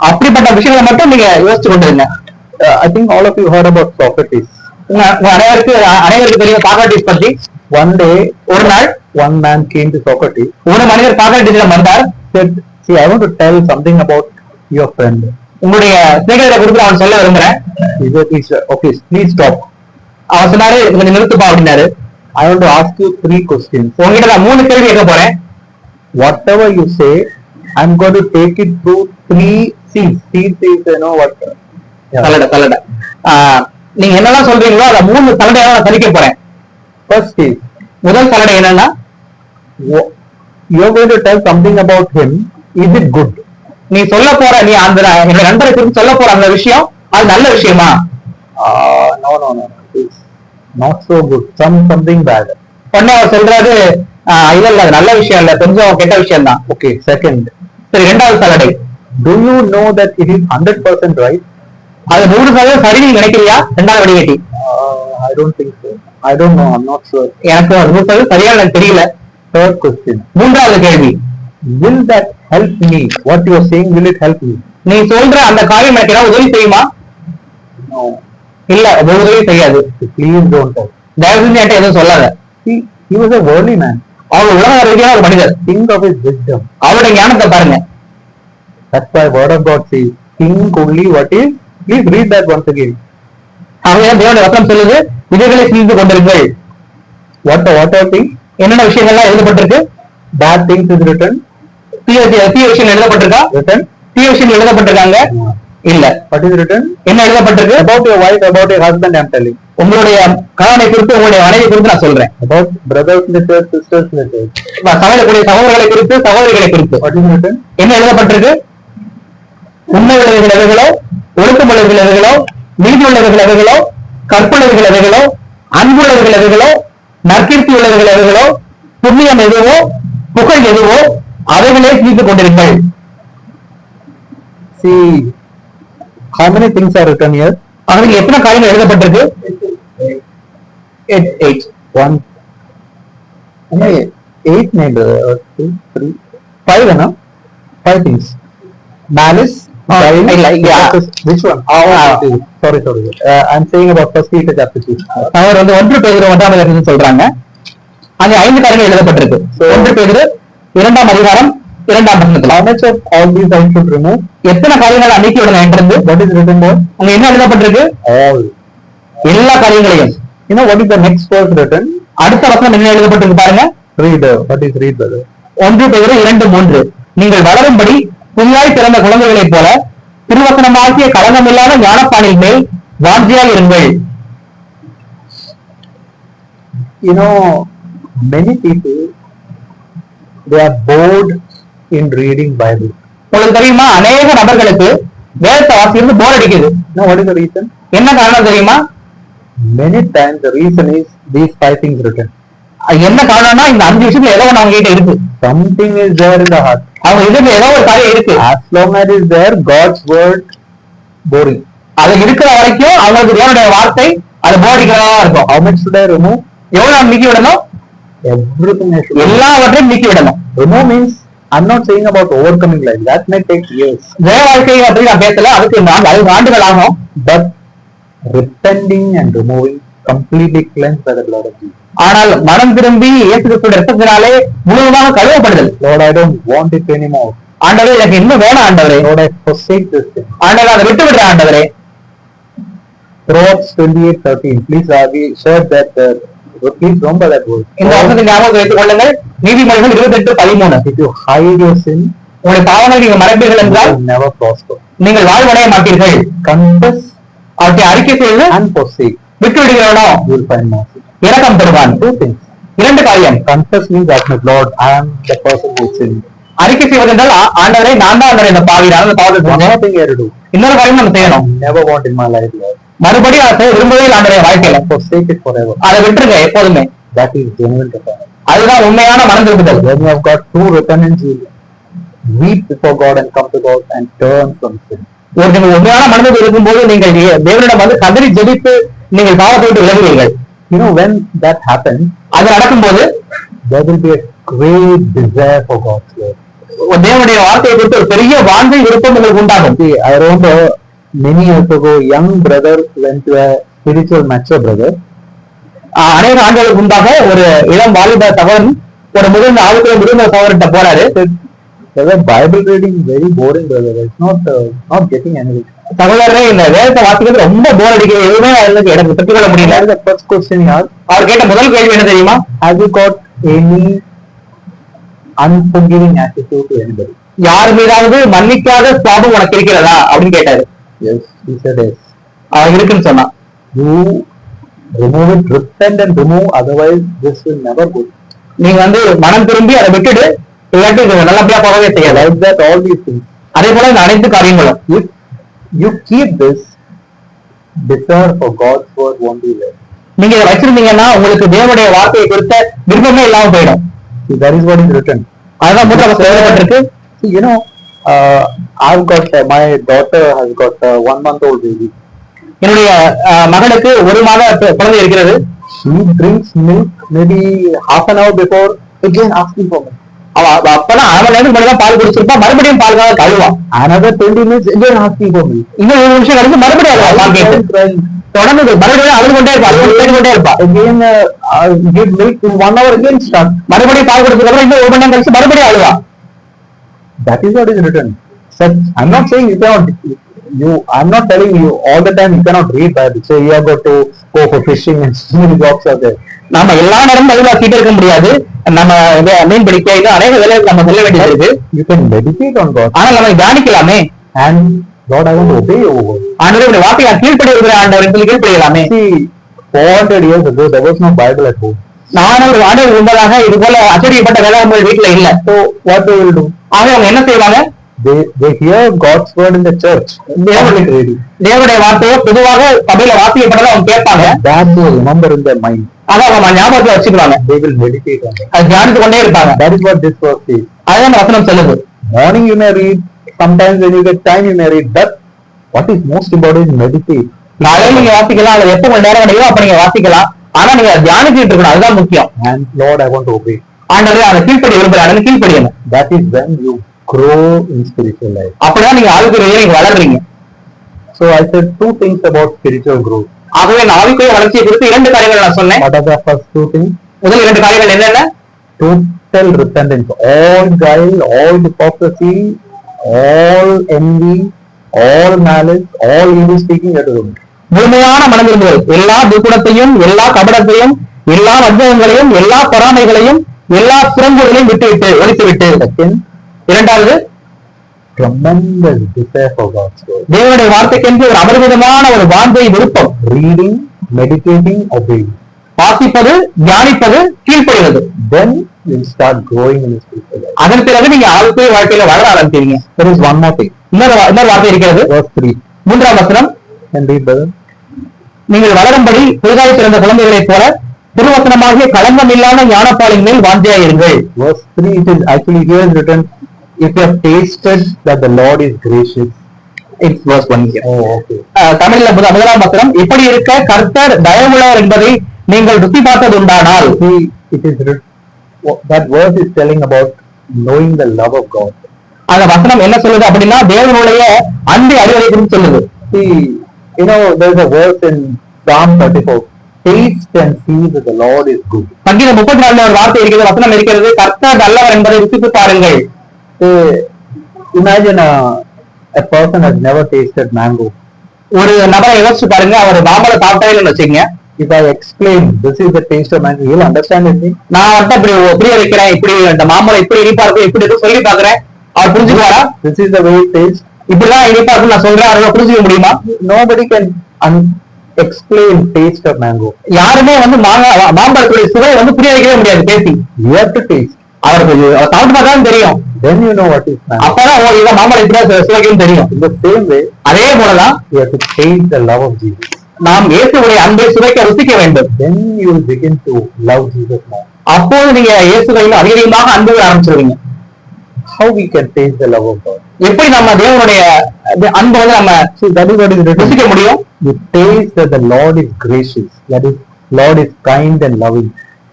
அப்படிப்பட்ட விஷயங்களை மட்டும் நீங்க யோசிச்சு கொண்டிருங்க. I think all of you heard about Socrates. அனைவருக்கு தெரியும் சாக்ரட்டிஸ் பற்றி. One day, ஒரு நாள் one man came to Socrates. ஒரு மனிதர் சாக்ரட்டிஸிடம் வந்தார். Said, see, I want to tell something about your friend. உங்களுடைய சிநேகிதரை குறித்து அவன் சொல்ல விரும்புறேன். He said, okay, please stop. அவன் சொன்னாரு, கொஞ்சம் நிறுத்துப்பா அப்படின்னாரு. I want to ask you 3 questions. உங்ககிட்ட நான் 3 கேள்வி கேட்க போறேன். Whatever you say, I'm going to take it through 3 C's. C's is, you know what? தலட. நீங்க என்னெல்லாம் சொல்றீங்களோ அதை 3 தலடையாக நான் தலிக்க போறேன். First is, முதல் தலடை என்னன்னா, you're going to tell something about him. Is it good? நீ சொல்ல போற, நீ அந்த என்னோட நண்பரை குறித்து சொல்ல போற அந்த விஷயம் அது நல்ல விஷயமா? No. It's not so good. Something bad. உடனே அவர் சொல்றாரு, இல்ல அது நல்ல விஷயம் இல்ல, கொஞ்சம் கெட்ட விஷயம் தான். Okay, second. சரி, 2வது தலடை. Do you know that it is 100% right? அது 100% சரி நீ நினைக்கிறியா? 2வது வடிகட்டி. I don't think so. I don't know. I'm not sure. எனக்கு 100% சரியா எனக்கு தெரியல. Third question. 3வது கேள்வி. Will that help me? What you are saying, will it help me? நீ சொல்ற அந்த காரியம் எனக்கு ஏதாவது உதவி செய்யுமா? No. இல்ல ஒரு உதவியும் செய்யாது. Please don't touch. தயவு செஞ்சு என்கிட்ட எதுவும் சொல்லாத. He was a worldly man. அவர் உலக ரீதியான ஒரு மனிதர். Think of his wisdom. அவருடைய ஞானத்தை பாருங்க. That's why word of God says, think only what is. Please read that once again. அவங்க தேவனுடைய வசனம் சொல்லுது, இவைகளை சிந்தித்து கொண்டிருங்கள். What are things? என்னென்ன விஷயங்கள்லாம் எழுதப்பட்டிருக்கு? Bad things is written. தீய விஷயங்கள் எழுதப்பட்டிருக்கா? Written. தீய விஷயங்கள் எழுதப்பட்டிருக்காங்க? இல்ல. What is written? என்ன எழுதப்பட்டிருக்கு? About your wife, about your husband, I'm telling. உங்களுடைய கணவனை குறித்து, உங்களுடைய மனைவி குறித்து நான் சொல்றேன். About brothers in the church, sisters in the church. சமையக்கூடிய சகோதரர்களை குறித்து, சகோதரிகளை குறித்து. What is written? என்ன எழுதப்பட்டிருக்கு? உண்மை உள்ளவர்கள் எவைகளோ, ஒழுக்கம் உள்ளவர்கள் எவைகளோ, நீதி உள்ளவர்கள் எவைகளோ, கற்புள்ளவர்கள் எவைகளோ, அன்புள்ளவர்கள் எவைகளோ, நற்கீர்த்தி உள்ளவர்கள் எவைகளோ, புண்ணியம் எதுவோ, புகழ் எதுவோ, அவைகளே சிந்தித்துக் கொண்டிருங்கள். See, how many things are written here? அவருக்கு எத்தனை காரியங்கள் எழுதப்பட்டிருக்கு? 8. 1. 8 maybe 2, 3, 5 no? 5 things. Malice. Which one? Sorry. I'm saying about First Peter chapter 2. அவர் 1 பேதுரு 1ஆம் அதிகாரம் சொல்றாங்க. அங்க 5 காரியங்கள் எழுதப்பட்டிருக்கு. 1 பேதுரு 2ஆம் அதிகாரம் 2ஆம் வசனத்துல. How much of all these I should remove? எத்தனை காரியங்களை நீக்கி விடணும் என்றது? What is written there? அங்க என்ன எழுதப்பட்டிருக்கு? All. எல்லா காரியங்களையும். You know what is the next verse written? அடுத்த வசனம் என்ன எழுதப்பட்டிருக்கு பாருங்க. Read. What is read brother? 1 பேதுரு 2:3. நீங்கள் வளரும்படி புதியாய் பிறந்த குழந்தைகளைப் போல திருவசனமாகிய களங்கமில்லாத ஞானப்பானின் மேல் வாஞ்சியாய் இருங்கள். You know, many people, they are bored in reading Bible. உங்களுக்கு தெரியுமா, அநேக நபர்களுக்கு வேதத்தை வாசிக்கிறது போர் அடிக்குது. Now what is the reason? என்ன காரணம் தெரியுமா? Many times the reason is these 5 things written. என்ன காரணம்னா இந்த 5 விஷயத்துல ஏதோ ஒண்ணு அவங்க கிட்ட இருக்கு. Something is there in the heart. அவங்க இதுல ஏதோ ஒரு காரியம் இருக்கு. As long as it is there, God's word boring. அது இருக்கிற வரைக்கும் அவங்களுக்கு தேவனுடைய வார்த்தை அது போர் அடிக்கிறதா இருக்கும். How much should I remove? எவ்வளவு நீக்கி விடணும்? Everything I should. எல்லாவற்றையும் நீக்கி விடணும். Remove means I'm not saying about overcoming life. That may take years. தேவ வாழ்க்கையை அப்படி நான் பேசல, அதுக்கு 4 ஆண்டுகள் ஆகும். But repenting and removing completely cleansed by the blood of Jesus. ஆனால் மனம் திரும்பி இயேசு கிறிஸ்துவின் இரத்தத்தினாலே முழுவதுமாக கழுவப்படுதல். Lord, I don't want it anymore. ஆண்டவரே, எனக்கு இன்னும் வேணாம் ஆண்டவரே. Lord, I forsake this thing. ஆண்டவரே, அதை விட்டு விடுறேன் ஆண்டவரே. Proverbs 28:13. Please, we shared that. Please remember that word. இந்த வசனத்தை ஞாபகம் வைத்துக் கொள்ளுங்கள். நீதிமொழிகள் 28:13. If you hide your sin, உங்களுடைய பாவங்களை நீங்கள் மறைப்பீர்கள் என்றால் you will never prosper. நீங்கள் வாழ்வடைய மாட்டீர்கள். Confess அவற்றை அறிக்கை செய்து and forsake. விட்டு விடுகிறவனோ You will find mercy. இரக்கம் பெறுவான். 2 things. 2 காரியம். Confess means admit, Lord, I am the person who sinned. அறிக்கை செய்வதென்றால் ஆண்டவரே, நான் தான் ஆண்டவரே இந்த பாவி, நான் இந்த பாவத்தை One செஞ்சேன். more thing I have to do. இன்னொரு காரியம் நம்ம செய்யணும். Never want in my life, Lord. மறுபடியும் அதை செய்ய விரும்பவே இல்லை ஆண்டவரே வாழ்க்கையில. Forsake it forever. அதை விட்டுருங்க எப்போதுமே. That is genuine repentance. அதுதான் உண்மையான மனம் திரும்புதல். When you have got true repentance, you weep before God and come to God and turn from sin. நீங்கள் உண்மையான மனதில் இருக்கும்போது நீங்கள் தேவனிடம் வந்து கதறி ஜெபித்து நீங்கள் பாவத்தை விட்டு விலகுவீர்கள். You know, when that happens, அது நடக்கும்போது there will be a great desire for God's word. தேவனுடைய வார்த்தையை குறித்து ஒரு பெரிய வாஞ்சை விருப்பம் உங்களுக்கு உண்டாகும். See, I remember many years ago, young brother went to a spiritual mature brother. அநேக ஆண்டுகளுக்கு முன்பாக ஒரு இளம் வாலிப சகோதரன் ஒரு முதிர்ந்த சகோதரன்ட்ட போறாரு. Bible reading very boring, brother. It's not getting anything. சகோதரரே, இந்த வேதத்தை வாசிக்கிறது ரொம்ப போர் அடிக்கிறது, எதுவுமே எனக்கு பெற்றுக்கொள்ள முடியல. That is the first question he asked. அவர் கேட்ட முதல் கேள்வி என்ன தெரியுமா? Have you got any unforgiving attitude to anybody? யார் மீதாவது மன்னிக்காத சுவாபம் உனக்கு இருக்கிறதா அப்படின்னு கேட்டாரு. Yes, he said yes. அவன் இருக்குன்னு சொன்னான். You remove it, repent and remove, otherwise this will never go. நீங்க வந்து மனம் திரும்பி அதை விட்டுடு, இல்லாட்டி நல்லபடியா போகவே செய்யாது. Like that, all these things. அதே போல இந்த அனைத்து காரியங்களும் If you keep this, desire for God's word won't be there. நீங்க இதை வச்சிருந்தீங்கன்னா உங்களுக்கு தேவனுடைய வார்த்தையை குறித்த விருப்பமே இல்லாம போயிடும். See, that is what is written. அதுதான் மூன்றாவது எழுதப்பட்டிருக்கு. See, you know, I've got my daughter has got a 1-month-old baby. என்னுடைய மகளுக்கு 1 மாத குழந்தை இருக்கிறது. She drinks milk maybe half an hour before again asking for milk. அப்பதான் 1/2 மணி நேரத்துக்கு முன்னாடி பால் குடிச்சிருப்பா, மறுபடியும் பால் கழுவா. Another 20 minutes again asking for milk. இன்னும் 1 நிமிஷம் கழிச்சு மறுபடியும் பால் கேட்டு தொடர்ந்து மறுபடியும் அழுது கொண்டே இருப்பா, அழுது கொண்டே இருப்பா. Again, give milk in 1 hour, again start. மறுபடியும் பால் கொடுத்ததுக்கு அப்புறம் இன்னும் 1 மணி நேரம் கழிச்சு மறுபடியும் அழுவா. That is what is written. Such, I'm not saying you cannot, I'm not telling you all the time you cannot read Bible. So you have got to go for fishing and so many jobs are there. நாம எல்லா நேரமும் Bible வாசிக்கிட்டே இருக்க முடியாது. நம்ம மீன் பிடிக்க இன்னும் அநேக வேலைகள் நம்ம செல்ல வேண்டியது இருக்கு. You can meditate on God. ஆனா நம்ம தியானிக்கலாமே. And Lord, I want to obey your word. ஆண்டவருடைய வார்த்தையை கீழ்ப்படி இருக்கிற ஆண்டவர் சொல்லி கீழ்ப்படியலாமே. See, 400 years ago there was no Bible at home. 400 ஆண்டுகள் முன்பதாக இது போல அச்சடிக்கப்பட்ட வேதாகமங்கள் வீட்டுல இல்ல. So what they will do? ஆக அவங்க என்ன செய்வாங்க? They hear God's word in the church. தேவனுடைய வார்த்தையை பொதுவாக சபையில வாசிக்கப்பட்டதை அவங்க கேட்பாங்க. That they remember in their mind. அதை அவங்க ஞாபகத்துல வச்சுக்குவாங்க. They will meditate on it. அது தியானித்து கொண்டே இருப்பாங்க. That is what this verse says. அதுதான் இந்த வசனம் சொல்லுது. Morning you may read, sometimes when you get time you may read, but what is most important is meditate. நாளைக்கு நீங்க வாசிக்கலாம், அல்லது எப்ப உங்க நேரம் கிடைக்கும் அப்ப நீங்க வாசிக்கலாம். ஆனா நீங்க தியானிச்சுட்டு இருக்கணும், அதுதான் முக்கியம். And Lord, I want to obey. ஆண்டவரே அதை கீழ்ப்படி விரும்புறாங்க, கீழ்ப்படியணும். That is when you grow in spiritual life. அப்படிதான் நீங்க ஆளுக்குரிய நீங்க வளர்றீங்க. So I said 2 things about spiritual growth. ஆகவே நான் ஆவிக்குரிய வளர்ச்சியை குறித்து 2 காரியங்கள் நான் சொன்னேன். What are the first 2 things? முதல் 2 காரியங்கள் என்னென்ன? Total repentance, all guile, all hypocrisy, all envy, all malice, all evil speaking that is. முழுமையான மனதிரும்புதல், எல்லா துக்குணத்தையும், எல்லா கபடத்தையும், எல்லா வஞ்சகங்களையும், எல்லா பொறாமைகளையும், எல்லா புறங்குகளையும் விட்டுவிட்டு ஒழித்துவிட்டு. இரண்டாவது, tremendous desire for God's word. தேவனுடைய வார்த்தைக்கென்று ஒரு அபரிமிதமான ஒரு வாஞ்சை, விருப்பம். Reading, meditating, obeying. வாசிப்பது, தியானிப்பது, கீழ்ப்படிவது. Then you start growing in the spiritual life. அதன் பிறகு நீங்க ஆளுக்குரிய வாழ்க்கையில வளர ஆரம்பிக்கிறீங்க. There is one more thing. இன்னொரு வார்த்தை இருக்கிறது. Verse 3. 3ஆம் வசனம். And read, brother. நீங்கள் வளரும்படி புதிதாய் பிறந்த குழந்தைகளைப் போல திருவசனமாகிய களங்கம் இல்லாத ஞானப்பாலின் மேல் வாஞ்சையாயிருங்கள். Verse 3, it is actually here is written, if you have tasted that the Lord is gracious. It's verse 1 here. Oh, okay. தமிழ்ல முதலாம் வசனம், இப்படி இருக்க கர்த்தர் தயவுள்ளவர் என்பதை நீங்கள் ருசி பார்த்தது உண்டானால். See, it is written, that verse is telling about knowing the love of God. அந்த வசனம் என்ன சொல்லுது அப்படின்னா தேவனுடைய அன்பை அறிவதை குறித்து சொல்லுது. See, you know, there is a verse in Psalm 34. Taste and see that the Lord is good. சங்கீதம் 34 ஒரு வார்த்தை இருக்கிறது, வசனம் இருக்கிறது, கர்த்தர் நல்லவர் என்பதை ருசித்து பாருங்கள். Imagine a person has never tasted mango. ஒரு நபரை யோசிச்சு பாருங்க, அவர் மாம்பழம் சாப்பிட்டாருன்னு வச்சுங்க. If I explain this is the taste of mango, he'll understand it. நான் வந்து அப்படி புரிய வைக்கிறேன், இப்படி இந்த மாம்பழம் இப்படி இனிப்பா இருக்கும், இப்படி இருக்கும் சொல்லி பாக்குறேன், அவர் புரிஞ்சுக்குவாரா? This is the way it tastes. இப்படிதான் இனிப்பா இருக்கும் நான் சொல்றேன், அவரை புரிஞ்சுக்க முடியுமா? Nobody can explain taste of mango. யாருமே வந்து மாம்பழத்துடைய சுவை வந்து புரிய வைக்கவே முடியாது பேசி. You have to taste. அவருக்கு சாப்பிட்டு பார்த்தாலும் தெரியும். Then you know what is mango. அப்பதான் இதை மாம்பழம் இப்படிதான் சுவைக்கும் தெரியும். In the same way, அதே போலதான் you have to taste the love of Jesus. நாம் இயேசுவுடைய அன்பை சுவைக்க ருசிக்க வேண்டும். Then you will begin to love Jesus more. அப்போது நீங்க இயேசுவையில் அதிகமாக அன்பு ஆரம்பிச்சிருவீங்க. How we can taste the love of God? எப்படி நம்ம தேவனுடைய அன்பை வந்து நம்ம ருசிக்க முடியும்? You taste that the Lord is gracious. That is, Lord is kind and loving.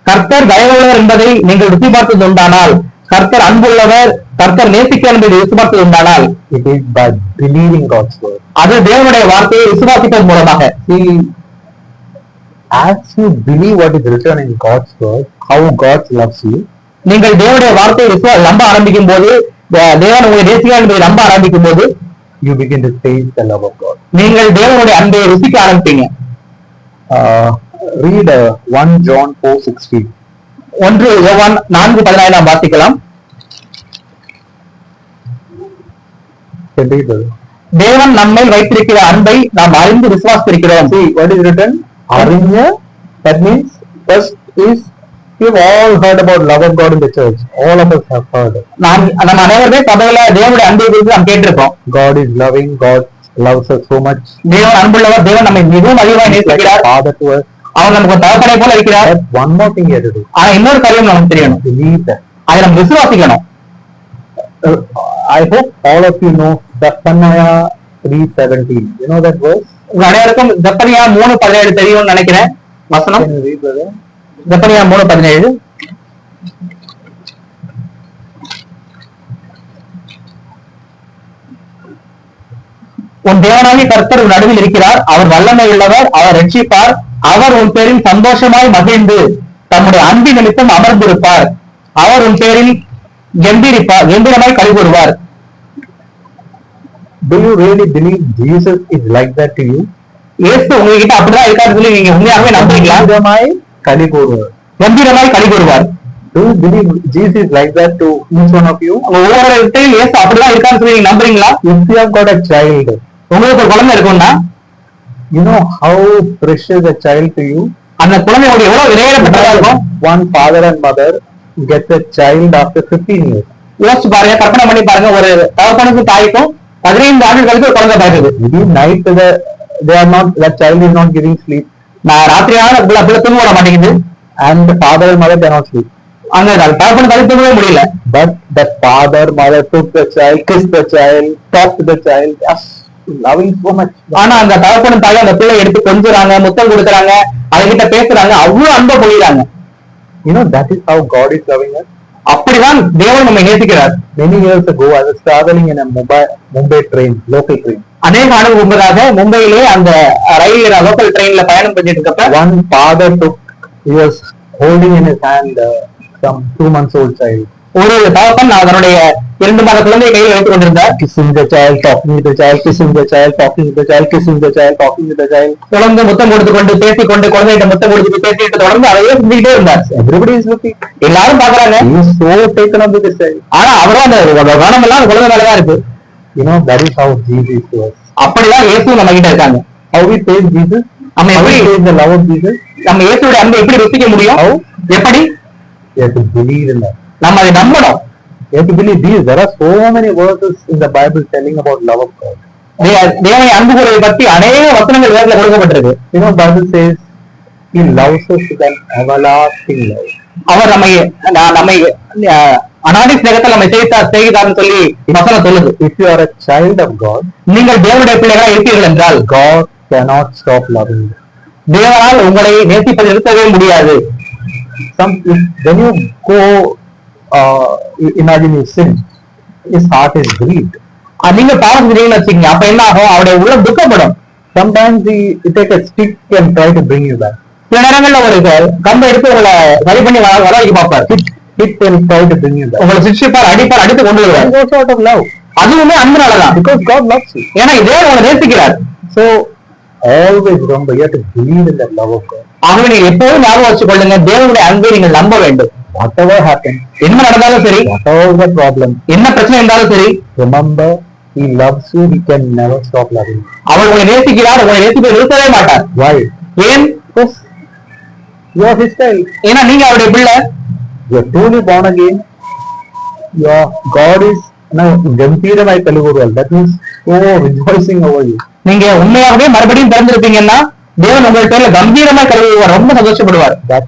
கர்த்தர் தயவுள்ளவர் என்பதை நீங்கள் ருசி பார்த்தது உண்டானால், கர்த்தர் அன்புள்ளவர், கர்த்தர் நேசிக்க என்பதை ருசி பார்த்தது உண்டானால், It is by believing God's word. அது தேவனுடைய வார்த்தையை விசுவாசிப்பதன் மூலமாக. See, as you believe what is written in God's word, how God loves you, நீங்கள் தேவனுடைய வார்த்தையை நம்ப ஆரம்பிக்கும் போது, தேவன் உங்களை நேசிக்கிறார் என்பதை நம்ப ஆரம்பிக்கும் போது, you begin to taste the love of God. நீங்கள் தேவனுடைய அன்பை ருசிக்க ஆரம்பிப்பீங்க. Read 1 John 4:16. 1 யோவான் 4:17 நாம் வாசிக்கலாம். தேவன் நம்மை வைத்திருக்கிற அன்பை நாம் அறிந்து விசுவாசித்திருக்கிறோம். See, what is written? அறிஞ்ச, that means first is, you've all heard about love of God in the church. All of us have heard. நம்ம அனைவருமே சபையில தேவனுடைய அன்பை குறித்து நாம் கேட்டிருக்கோம். God is loving. God loves us so much. தேவன் அன்புள்ளவர், தேவன் நம்மை மிகவும் அதிகமாக நேசிக்கிறார். Father to us. அவர் நமக்கு தகப்பனை போல இருக்கிறார். One more thing you have to do. ஆனா இன்னொரு காரியம் நமக்கு தெரியணும். Believe that. அதை நம்ம விசுவாசிக்கணும். I hope all of you know Zephaniah 3:17. You know that verse? உங்க அனைவருக்கும் ஜெபனியா 3:17 தெரியும்னு நினைக்கிறேன். வசனம் Can you read, brother? ஜெபனியா 3:17. உன் தேவனாகிய கர்த்தர் உன் நடுவில் இருக்கிறார், அவர் வல்லமை உள்ளவர், அவர் ரட்சிப்பார், அவர் உன் பேரில் சந்தோஷமாய் மகிழ்ந்து தம்முடைய அன்பி நிமித்தம் அமர்ந்திருப்பார், அவர் உன் பேரில் கம்பீரமாய் களி கூறுவார். Do you really believe Jesus is like that to you? இயேசு உங்ககிட்ட அப்படிதான் இருக்காரு சொல்லி நீங்க உண்மையாகவே நம்புறீங்களா? கம்பீரமாய் களி கூறுவார். Do you believe Jesus is like that to each one of you? ஒவ்வொரு இடத்தையும் இயேசு அப்படிதான் இருக்கான்னு சொல்லி நீங்க நம்புறீங்களா? If you have got a child, உங்களுக்கு ஒரு குழந்தை இருக்கும்னா, you know how precious a child to you. அந்த குழந்தையோட எவ்வளவு விலையேறப்பட்டதா இருக்கும். One father and mother get a child after 15 years. யோசிச்சு பாருங்க, கற்பனை பண்ணி பாருங்க, ஒரு தகப்பனுக்கும் தாய்க்கும் 15 ஆண்டுகள் கழிச்சு ஒரு குழந்தை பிறகுது. Night they are not, that child is not giving sleep. நான் ராத்திரியான பிள்ளை தூங்க விட மாட்டேங்குது. And the father and mother cannot sleep. அந்த தகப்பன் கழித்து தூங்கவே முடியல. But the father, mother took the child, kissed the child, talked to the child, just loving so much. ஆனா அந்த தகப்பனும் தாயும் அந்த பிள்ளை எடுத்து கொஞ்சுறாங்க, முத்தம் கொடுக்குறாங்க, அதுகிட்ட பேசுறாங்க, அவ்வளவு அன்பை பொழிறாங்க. You know, that is how God is loving us. அப்படிதான் தேவன் நம்மை நேசிக்கிறார். Many years ago, I was traveling in a Mumbai train, local train. அநேக ஆண்டுகள் முன்பதாக மும்பையிலே அந்த ரயில் லோக்கல் ட்ரெயின்ல பயணம் பண்ணிட்டு இருக்கப்ப, one father took, he was holding in his hand some 2 months old child. ஒரு தகப்பன் அதனுடைய 2 மாத குழந்தையை கையில் வைத்துக் கொண்டிருந்தார். Kissing the child, talking with the child, kissing the child, talking with the child, kissing the child, talking with the child. தொடர்ந்து முத்தம் கொடுத்து கொண்டு பேசிக்கொண்டு குழந்தைகிட்ட முத்தம் கொடுத்து பேசிட்டு தொடர்ந்து அதையே செஞ்சுக்கிட்டே இருந்தார். Everybody is looking. எல்லாரும் பாக்குறாங்க. He is so taken up with the child. ஆனா அவரும் அந்த கவனம் எல்லாம் குழந்தை மேலதான் இருக்கு. You know, that is how Jesus was. அப்படிதான் இயேசு நம்ம கிட்ட இருக்காங்க. How we taste Jesus? நம்ம எப்படி taste the love of Jesus? நம்ம இயேசுவோட அன்பை எப்படி ருசிக்க முடியும்? எப்படி? You have to believe in that. நம்ம அதை நம்பணும். You have to believe these. There are so many verses in the Bible telling about love of God. தேவனை அன்பு கூறுவதை பற்றி அநேக வசனங்கள் வேதத்துல கொடுக்கப்பட்டிருக்கு. You know, Bible says He loves us with an everlasting love. அவர் நம்மை அநாதி சிநேகத்தில் நம்மை செய்தார்னு சொல்லி வசனம் சொல்லுது. If you are a child of God, நீங்கள் தேவனுடைய பிள்ளைகளாக இருப்பீர்கள் என்றால், God cannot stop loving you. தேவனால் உங்களை நேசிப்பதை நிறுத்தவே முடியாது. When you go, imagine you sin, his heart is grieved. நீங்க பாவம் செஞ்சீங்கன்னு வச்சுக்கீங்க, அப்ப என்ன ஆகும்? அவருடைய உள்ள துக்கப்படும். Sometimes he take a stick and try to bring you back. சில நேரங்கள்ல ஒரு கம்பை எடுத்து உங்களை சரி பண்ணி வர வைக்க பார்ப்பார். Hit and try to bring you back. உங்களை சிக்ஷிப்பார், அடிப்பார், அடித்து கொண்டு வருவார். That's sort of love. அதுவுமே அன்புனாலதான். Because God loves you. ஏன்னா இதே உங்களை நேசிக்கிறார். So always remember, you have to believe in that love of God. ஆகவே நீங்க எப்போதும் ஞாபகம் வச்சுக் கொள்ளுங்க, தேவனுடைய அன்பை நீங்கள் நம்ப வேண்டும். Whatever happens, என்ன நடந்தாலும் சரி, whatever the problem, என்ன பிரச்சனை இருந்தாலும் சரி, remember He loves you. He can never stop loving you. அவர் உங்களை நேசிக்கிறார், உங்களை நேசிப்பை நிறுத்தவே மாட்டார். Why? ஏன்? Because you are His child. ஏன்னா நீங்க அவருடைய பிள்ளை. You are truly born again. Your God is கம்பீரமாய் கழுவுவார். That means rejoicing over you. நீங்க உண்மையாகவே மறுபடியும் பிறந்திருப்பீங்கன்னா தேவன் உங்கள்கிட்ட கம்பீரமாய் கழுவுவார், ரொம்ப சந்தோஷப்படுவார். That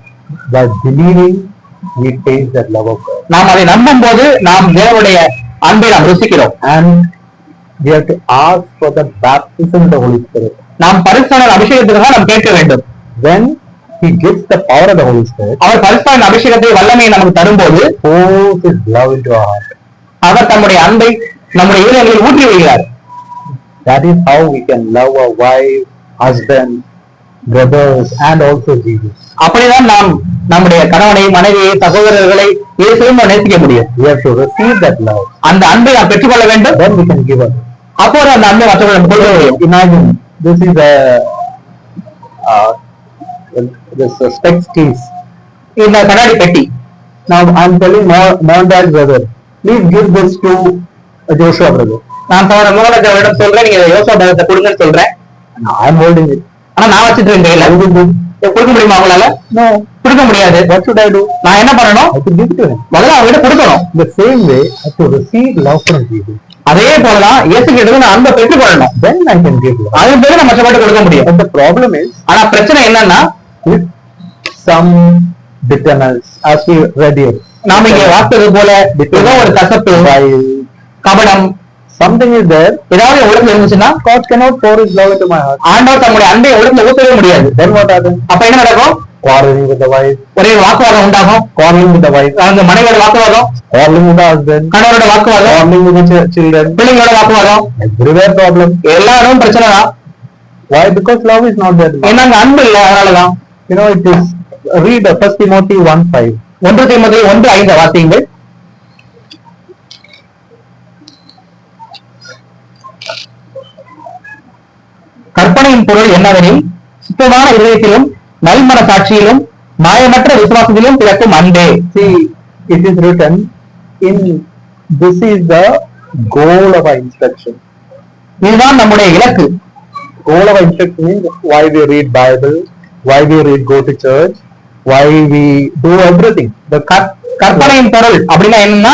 by believing we taste that love of God. நாம் அதை நம்பும் போது நாம் தேவனுடைய அன்பை நாம் ருசிக்கிறோம். And we have to ask for the baptism of the Holy Spirit. நாம் பரிசுத்த அபிஷேகத்துக்காக நாம் கேட்க வேண்டும். When He gives the power of the Holy Spirit, அவர் பரிசுத்த அபிஷேகத்தை வல்லமையை நமக்கு தரும்போது pours His love into our heart. அவர் தம்முடைய அன்பை நம்முடைய இதயங்களில் ஊற்றி வருகிறார். That is how we can love our wife, husband, brothers, and also Jesus. அப்படிதான் நாம் நம்முடைய கணவனை, மனைவியை, சகோதரர்களை இயேசுவையும் நேசிக்க முடியும். We have to receive that love. அந்த அன்பை நாம் பெற்றுக்கொள்ள வேண்டும். Then we can give up. அப்போது அந்த அன்பை மற்றவர்களுக்கு கொடுக்க முடியும். Imagine this is this specs case. இந்த கண்ணாடி பெட்டி. Now I am telling Mohandas brother, please give this to Joshua brother. நான் மோகனஜாவிடம் சொல்றேன், நீங்க யோசா பதத்தை கொடுங்கன்னு சொல்றேன். I am holding it. ஆனா நான் வச்சிட்டு இருக்கேன் கையில. கொடுக்க முடியுமா உங்களால? No, கொடுக்க முடியாது. What should I do? நான் என்ன பண்ணணும்? I have to give it to him. முதல்ல அவர்கிட்ட கொடுக்கணும். The same way I have to receive love from Jesus. அதே போலதான் இயேசு கிட்ட நான் அன்பை பெற்றுக்கொள்ளணும். Then I can give love. அது பேரு நம்ம மற்றவர்கிட்ட கொடுக்க முடியும். But the problem is, ஆனா பிரச்சனை என்னன்னா, with some bitterness, as we read here, நாம இங்க வார்த்தது போல ஏதோ ஒரு கசப்பு, கபடம், something is there. ஏதாவது உலகத்துல இருந்துச்சுன்னா God cannot pour His love into my heart. ஆண்டவர் தம்முடைய அன்பை உலகத்துல ஊற்றவே முடியாது. Then what happens? அப்ப என்ன நடக்கும்? quarreling with the wife, ஒரே வாக்குவாதம் உண்டாகும். quarreling with the wife, அந்த மனைவியோட வாக்குவாதம், quarreling with the husband, கணவரோட வாக்குவாதம், quarreling with the children, பிள்ளைங்களோட வாக்குவாதம், everywhere problem. எல்லாரும் பிரச்சனை தான். Why? Because love is not there. ஏன்னா அங்க அன்பு இல்லை, அதனாலதான். You know, it is, read 1 Timothy 1:5. 1 தீமோத்தேயு 1:5 வாசியுங்கள். கற்பனையின் பொருள் என்னவெனில், சுத்தமான இதயத்திலும் நல்மன சாட்சியிலும் மாயமற்ற விசுவாசத்திலும் பிறக்கும் அன்பே. See, it is written in, this is the goal of our instruction. இதுதான் நம்முடைய இலக்கு. Goal of our instruction means why we read Bible, why we go to church, why we do everything. The கற்பனையின் பொருள் அப்படின்னா என்னன்னா,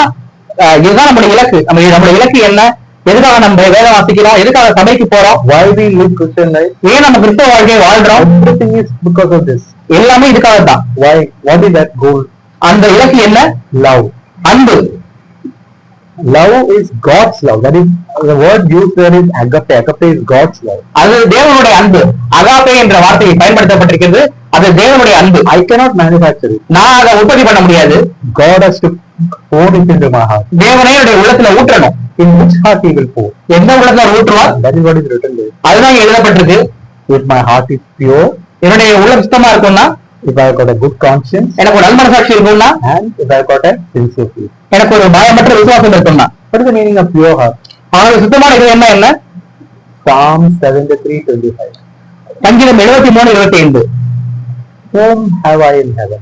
இதுதான் நம்முடைய இலக்கு. நம்முடைய இலக்கு என்ன? எதுக்காக நம்ம வேதம் வாசிக்கிறோம்? எதுக்காக சபைக்கு போறோம்? why we live Christian life? ஏன் நம்ம கிறிஸ்தவ வாழ்க்கையை வாழ்றோம்? Everything is because of this. எல்லாமே இதுக்காக தான். Why? What is that goal? அந்த இலக்கு என்ன? Love. அன்பு. Love is God's love. That is, the word used there is agape. Agape is God's love. அது தேவனுடைய அன்பு. அகாபே என்ற வார்த்தை பயன்படுத்தப்பட்டிருக்கிறது. அது தேவனுடைய அன்பு. I cannot manufacture it. நான் அதை உற்பத்தி பண்ண முடியாது. God has to pour it into my heart. தேவனே என்னுடைய உள்ளத்துல ஊற்றணும். In which heart he will pour? எந்த உள்ளத்துல ஊற்றுவார்? That is what is written there. அதுதான் எழுதப்பட்டிருக்கு. If my heart is pure, என்னுடைய உள்ளம் சுத்தமா இருக்கும்னா, if I have got a good conscience, எனக்கு ஒரு நல்மனசாட்சி இருக்கும்னா, and if I have got a sincere faith. எனக்கு ஒரு பயமற்ற விசுவாசம் இருக்கும்னா. What is the meaning of pure heart? அவனுடைய சுத்தமான இது என்ன? Psalm 73:25. சங்கீதம் 73:25. Whom have I in heaven?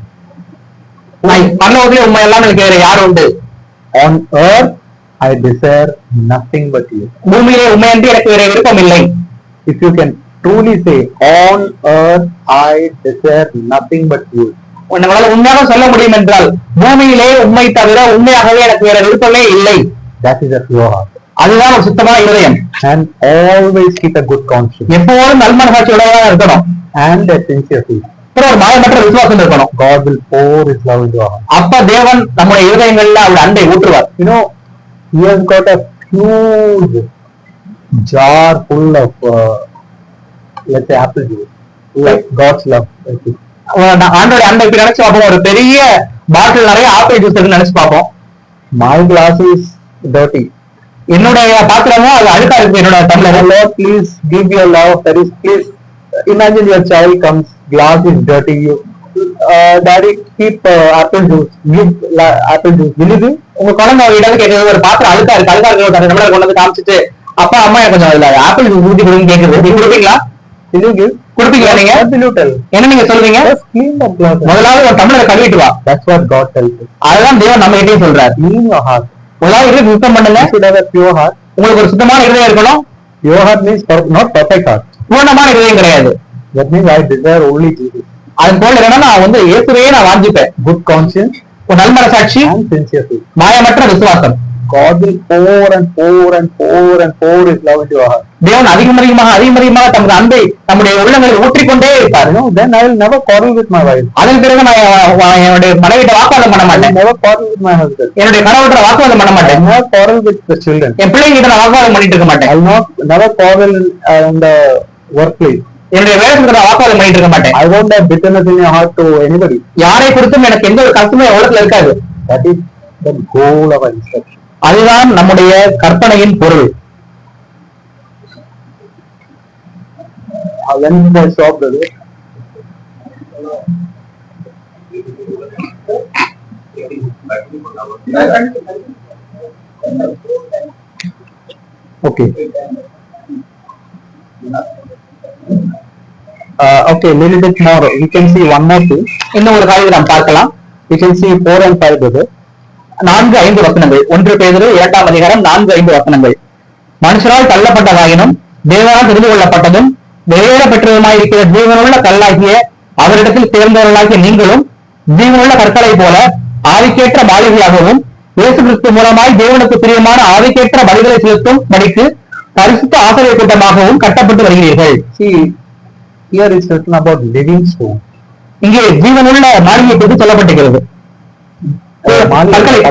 பரலோகத்திலே உண்மை எல்லாம் எனக்கு வேற யார் உண்டு? On earth I desire nothing but you. பூமியிலே உண்மையன்றி எனக்கு வேற விருப்பம் இல்லை. If you can truly say, on earth I desire nothing but you. உங்களால உண்மையாக சொல்ல முடியும் என்றால், பூமியிலே உண்மை தவிர உண்மையாகவே எனக்கு வேற விருப்பமே இல்லை. That is a pure heart. அதுதான் ஒரு சுத்தமான இருதயம். And always keep a good conscience. எப்போதும் நல்மனசாட்சியோட இருக்கணும். And a sincere faith. ஒரு மாயமற்ற விசுவாசம் இருக்கணும். God will pour his love into our heart. அப்ப தேவன் நம்முடைய இருதயங்கள்ல அவருடைய அன்பை ஊற்றுவார். You know, he has got a huge jar full of, let's say, apple juice. Like God's love. ஆண்டோட அன்பை நினைச்சு பார்ப்போம். ஒரு பெரிய பாட்டில் நிறைய ஆப்பிள் ஜூஸ் இருக்குன்னு நினைச்சு பார்ப்போம். My glass is dirty. என்னுடைய பாத்திரமும் அது அழுக்கா இருக்கு. என்னோட tumbler. Lord, please give your love. That is, please imagine your child comes, glass is dirty. You, daddy, keep apple juice. Give apple juice. Will you give? உங்க குழந்தை இடத்துல கேட்கறது, ஒரு பாத்திரம் அழுக்கா இருக்கு, அழுக்கா இருக்கு, ஒரு டம்ளர் கொண்டு வந்து காமிச்சிட்டு, அப்பா அம்மா எனக்கு கொஞ்சம் அதுல ஆப்பிள் ஜூஸ் ஊத்தி கொடுன்னு கேக்குது. நீங்க கொடுப்பீங்களா? Will you give? கொடுப்பீங்களா நீங்க? What will you tell? என்ன நீங்க சொல்லுவீங்க? Just clean the glass. முதலாவது ஒரு டம்ளரை கழுவிட்டு வா. That's what God tells us. அதுதான் தேவன் நம்ம கிட்டயும் சொல்றாரு. Clean your heart. முதலாவது இருதயத்தை சுத்தம் பண்ணுங்க. You should have a pure heart. உங்களுக்கு ஒரு சுத்தமான இருதயம் இருக்கணும். Pure heart means not perfect heart. பூர்ணமான இருதயம் கிடையாது. That means I desire only Jesus. அது போல என்னன்னா, நான் இயேசுவையே நான் வாஞ்சிப்பேன். Good conscience ஒரு நல்மனசாட்சி, and sincere faith. மாயமற்ற விசுவாசம். God will pour and pour and pour and pour his love into your heart. தேவன் அதிகமாக தமது அன்பை நம்முடைய உள்ளங்களில் ஊற்றிக்கொண்டே இருப்பார். Then I will never quarrel with my wife. அதன் பிறகு நான் என்னுடைய மனைவிட்ட வாக்குவாதம் பண்ண I will மாட்டேன். never quarrel with my husband. என்னுடைய கணவர்கிட்ட வாக்குவாதம் பண்ண I will மாட்டேன். never quarrel with the children. என் பிள்ளைங்கிட்ட நான் வாக்குவாதம் பண்ணிட்டு இருக்க மாட்டேன். I will never quarrel in the workplace. என்னுடைய வேலைக்கு நான் வாக்குவாதம் பண்ணிட்டு இருக்க மாட்டேன். I won't have bitterness in your heart to anybody. யாரை குறித்தும் எனக்கு எந்த ஒரு கஷ்டமும் என் உள்ளத்துல இருக்காது. That is the goal of our instruction. அதுதான் நம்முடைய கற்பனையின் பொருள். When I stop, brother. Okay. Okay, little bit more. We can see one more thing. இன்னும் ஒரு காரியத்தை நாம் பார்க்கலாம். We can see 4 and 5, brother. 4-5 வசனங்கள். 1 பேதுரு 2ஆம் அதிகாரம் 4-5 வசனங்கள். மனுஷரால் தள்ளப்பட்டதாயினும் தேவனால் தெரிந்து கொள்ளப்பட்டதும் வெளியேற பெற்றதுமாயிருக்கிற ஜீவனுள்ள கல்லாகிய அவரிடத்தில் சேர்ந்தவர்களாகிய நீங்களும் ஜீவனுள்ள கற்களை போல ஆவிக்கேற்ற மாளிகையாகவும் இயேசு கிறிஸ்து மூலமாய் தேவனுக்கு பிரியமான ஆவிக்கேற்ற பலிகளை செலுத்தும் படிக்கு பரிசுத்த ஆசிரியர் கூட்டமாகவும் கட்டப்பட்டு வருகிறீர்கள். See, here is written about living stone. இங்கே ஜீவனுள்ள மாளிகை குறித்து சொல்லப்பட்டிருக்கிறது.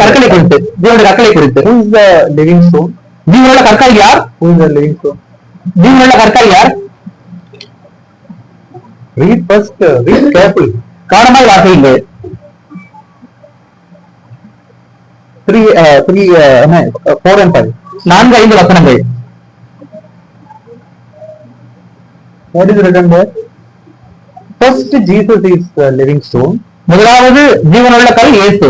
கற்களை குறித்து, தேவனுடைய கற்களை குறித்து. Who is the living stone? ஜீவனுள்ள கற்கள் யார்? Who is the living stone? ஜீவனுள்ள கற்கள் யார்? Read first. Read carefully. கவனமாய் வாசியுங்கள். 4 and 5. 4-5 வசனங்கள். What is written there? First, Jesus is the living stone. முதலாவது ஜீவனுள்ள கல் இயேசு.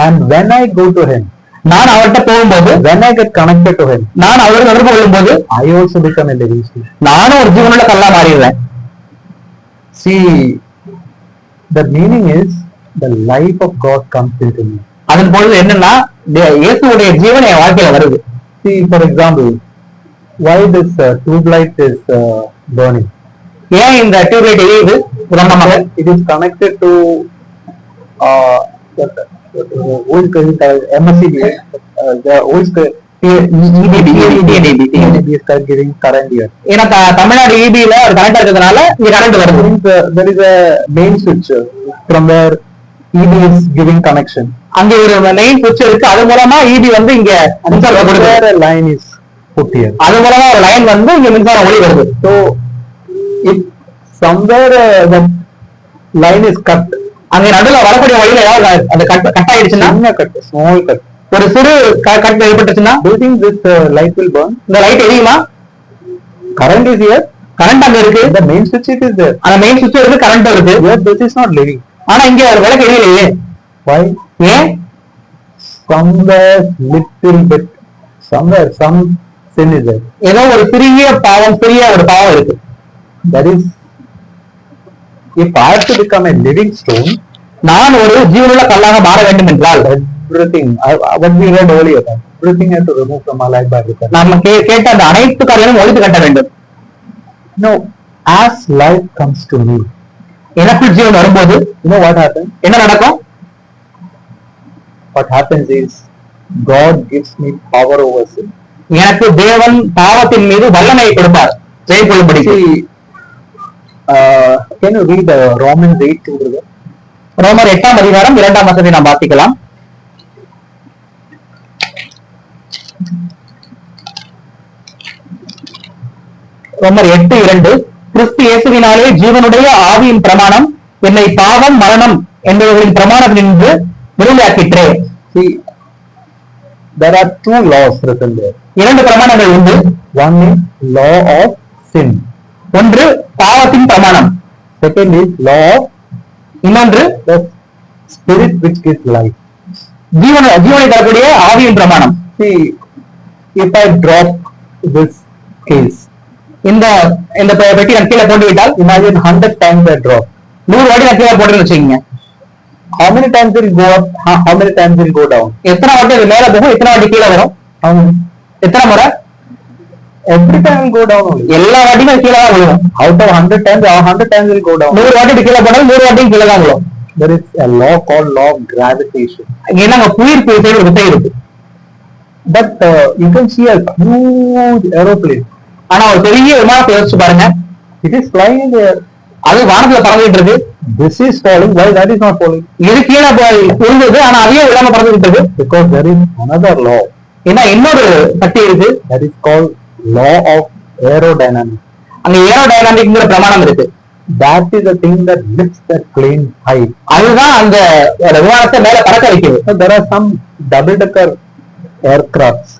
And when I go to him, நான் அவர்கிட்ட போகும்போது, when I get connected to him, நான் அவரோடு தொடர்பு கொள்ளும்போது I also become a living stone. நானும் ஒரு ஜீவனுள்ள கல்லா மாறிடுவேன். See, the meaning is the life of God comes into me. அதன் பொழுது என்னன்னா இயேசுடைய ஜீவன் என் வாழ்க்கையில வருது. See, for example, why this tube light is burning? ஏன் இந்த டியூப்லைட் எரியுது? உதாரணமாக It is connected to old MSCB, the old EDB is giving current here. ஏன்னா தமிழ்நாடு EB-ல ஒரு கரண்ட் இருக்கிறதுனால இங்க கரண்ட் வருது. There is a main switch from where EB is giving connection. அங்க ஒரு மெயின் சுவிட்ச் இருக்கு. அது மூலமா EB வந்து இங்க மின்சாரம் கொடுக்குது. A line is put here. அது மூலமா ஒரு லைன் வந்து இங்க மின்சாரம் ஒளி வருது. So if somewhere that line is cut, அங்க நடுவுல வரக்கூடிய வழியில ஏதாவது அந்த கட் ஆயிடுச்சுன்னா, small cut, ஒரு சிறு கட் ஏற்பட்டுச்சுன்னா, do you think this light will burn? இந்த லைட் எரியுமா? Current is here. கரண்ட் அங்க இருக்கு. The main switch it is there. அந்த மெயின் சுவிட்ச் இருக்கு, கரண்ட் இருக்கு. Here this is not living. ஆனா இங்க விளக்கு எரியலையே. Why? ஏன்? Somewhere little bit, somewhere some sin is there. ஏதோ ஒரு சிறிய ஒரு பாவம் இருக்கு. That is, if I have to become a living stone, நான் ஒரு ஜீவனுள்ள கல்லாக மாற வேண்டும் என்றால் everything, what we read earlier, everything I have to remove from my life by repentance. நாம கேட்ட அந்த அனைத்து காரியங்களும் ஒழித்து கட்ட வேண்டும். No, as life comes to me, எனக்குள் ஜீவன் வரும்போது you know what happens? என்ன நடக்கும்? What happens is God gives me power over sin. எனக்கு தேவன் பாவத்தின் மீது வல்லமையை கொடுப்பார், ஜெயம் கொள்ளும்படி. Can you read Romans 8:2? ரோமர் 8ஆம் அதிகாரம் 2ஆம் வசனத்தை நாம் வாசிக்கலாம். ரோமர் 8:2, கிறிஸ்து இயேசுவினாலே ஜீவனுடைய ஆவியின் பிரமாணம் என்னை பாவம் மரணம் என்பவர்களின் பிரமாணத்தினின்று விடுதலையாக்கிற்றே. See, there are two laws written there. இரண்டு பிரமாணங்கள் உண்டு. One is law of sin. ஒன்று பாவத்தின் பிரமாணம். Second is law of, இன்னொன்று the spirit which gives life. ஜீவனை தரக்கூடிய ஆவியின் பிரமாணம். See, if I drop this case, இந்த பெட்டி நான் கீழே போட்டு விட்டால், imagine 100 times I drop. 100 வாட்டி நான் கீழே போட்டுன்னு வச்சுக்கீங்க. How many times will go up? How many times will go down? எத்தனை வாட்டி அது மேல போகும், எத்தனை வாட்டி கீழே வரும்? How many? எத்தனை முறை? Every time will go down only. எல்லா வாட்டியும் கீழே தான் விழுவும். Out of 100 times, 100 times will go down. 100 வாட்டி கீழே போனாலும் 100 வாட்டியும் கீழே தான் விழும். There is a law called law of gravitation. ஏன்னா புயிர் பேச ஒரு விசை இருக்கு. But you can see a huge aeroplane. ஆனா ஒரு பெரிய விமானத்தை யோசிச்சு பாருங்க. It is flying in the air. அது வானத்துல பறந்துட்டு இருக்கு. This is falling. Why that is not falling? இது கீழே விழுந்தது, ஆனா அதையே விழாம பறந்துட்டு இருக்கு. Because there is another law. ஏன்னா இன்னொரு சக்தி இருக்கு. That is called law of aerodynamics. அங்க ஏரோடைனமிக்ங்கிற பிரமாணம் இருக்கு. That is the thing that lifts that plane high. அதுதான் அந்த விமானத்தை மேல பறக்க வைக்குது. So there are some double-decker aircrafts.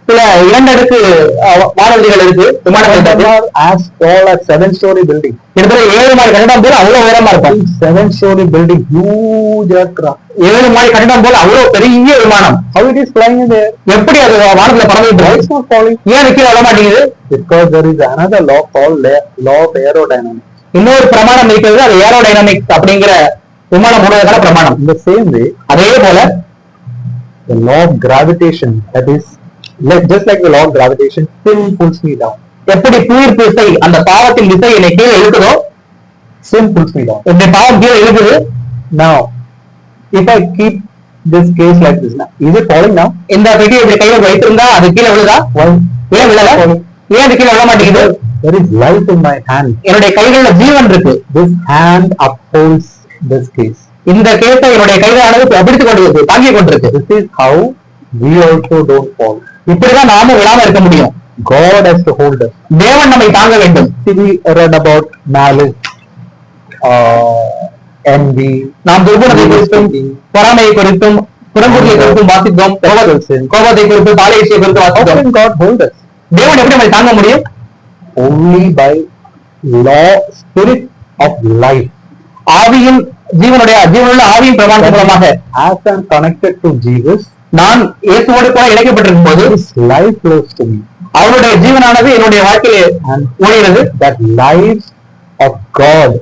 சில 2 அடுக்கு வானூர்திகள் இருக்கு. விமானங்கள் are as tall as 7-story building. கிட்டத்தட்ட 7 மாடி கட்டடம் போல அவ்வளவு உயரமா இருக்கும். 7-story building, huge aircraft. 7 மாடி கட்டடம் போல அவ்வளவு பெரிய விமானம். How it is flying in the air? எப்படி அது வானத்துல பறந்துட்டு Why இருக்கு? it's not falling? ஏன் அது கீழே வர மாட்டேங்குது? Because there is another law called law of aerodynamics. இன்னொரு பிரமாணம் இருக்கிறது, அது ஏரோடைனமிக்ஸ் அப்படிங்கிற விமானம் மூலதன பிரமாணம். In the same way, அதே போல the law of gravitation, that is, just like the law of gravitation, still pulls me down. எப்படி புயிர் விசை அந்த பாவத்தின் விசை என்னை கீழே இழுக்குதோ, Sin pulls me down. என்னுடைய பாவம் கீழே இழுக்குது. Now, if I keep this case like this, now, is it falling now? இந்த பெட்டியை இப்படி கையில வைத்திருந்தா அது கீழே விழுதா? Why? ஏன் விழல? ஏன் அது கீழே விழ மாட்டேங்குது? There is life in my hand. என்னுடைய கைகள்ல ஜீவன் இருக்கு. This hand upholds this case. இந்த கேஸை என்னுடைய கைகளானது பிடித்துக் கொண்டிருக்கு, தாங்கிக் கொண்டிருக்கு. This is how we also don't fall. இப்படிதான் நாமும் விழாம இருக்க முடியும். God has to hold us. தேவன் நம்மை தாங்க வேண்டும். See, we read about malice, envy, நாம் துர்குணத்தை குறித்தும் பொறாமையை குறித்தும் புறங்குறியை குறித்தும் வாசித்தோம். கோபத்தை குறித்து பாலையை குறித்து how வாசித்தோம். can God hold us? தேவன் எப்படி நம்மை தாங்க முடியும்? Only by law, spirit of life. ஆவியின் ஜீவனுள்ள ஆவியின் பிரமாணத்தின் மூலமாக As I'm connected to Jesus, நான் இயேசுவோடு கூட இணைக்கப்பட்டிருக்கும் போது His life flows to me. அவருடைய ஜீவனானது என்னுடைய வாழ்க்கையிலே And ஓடுகிறது. that life of God,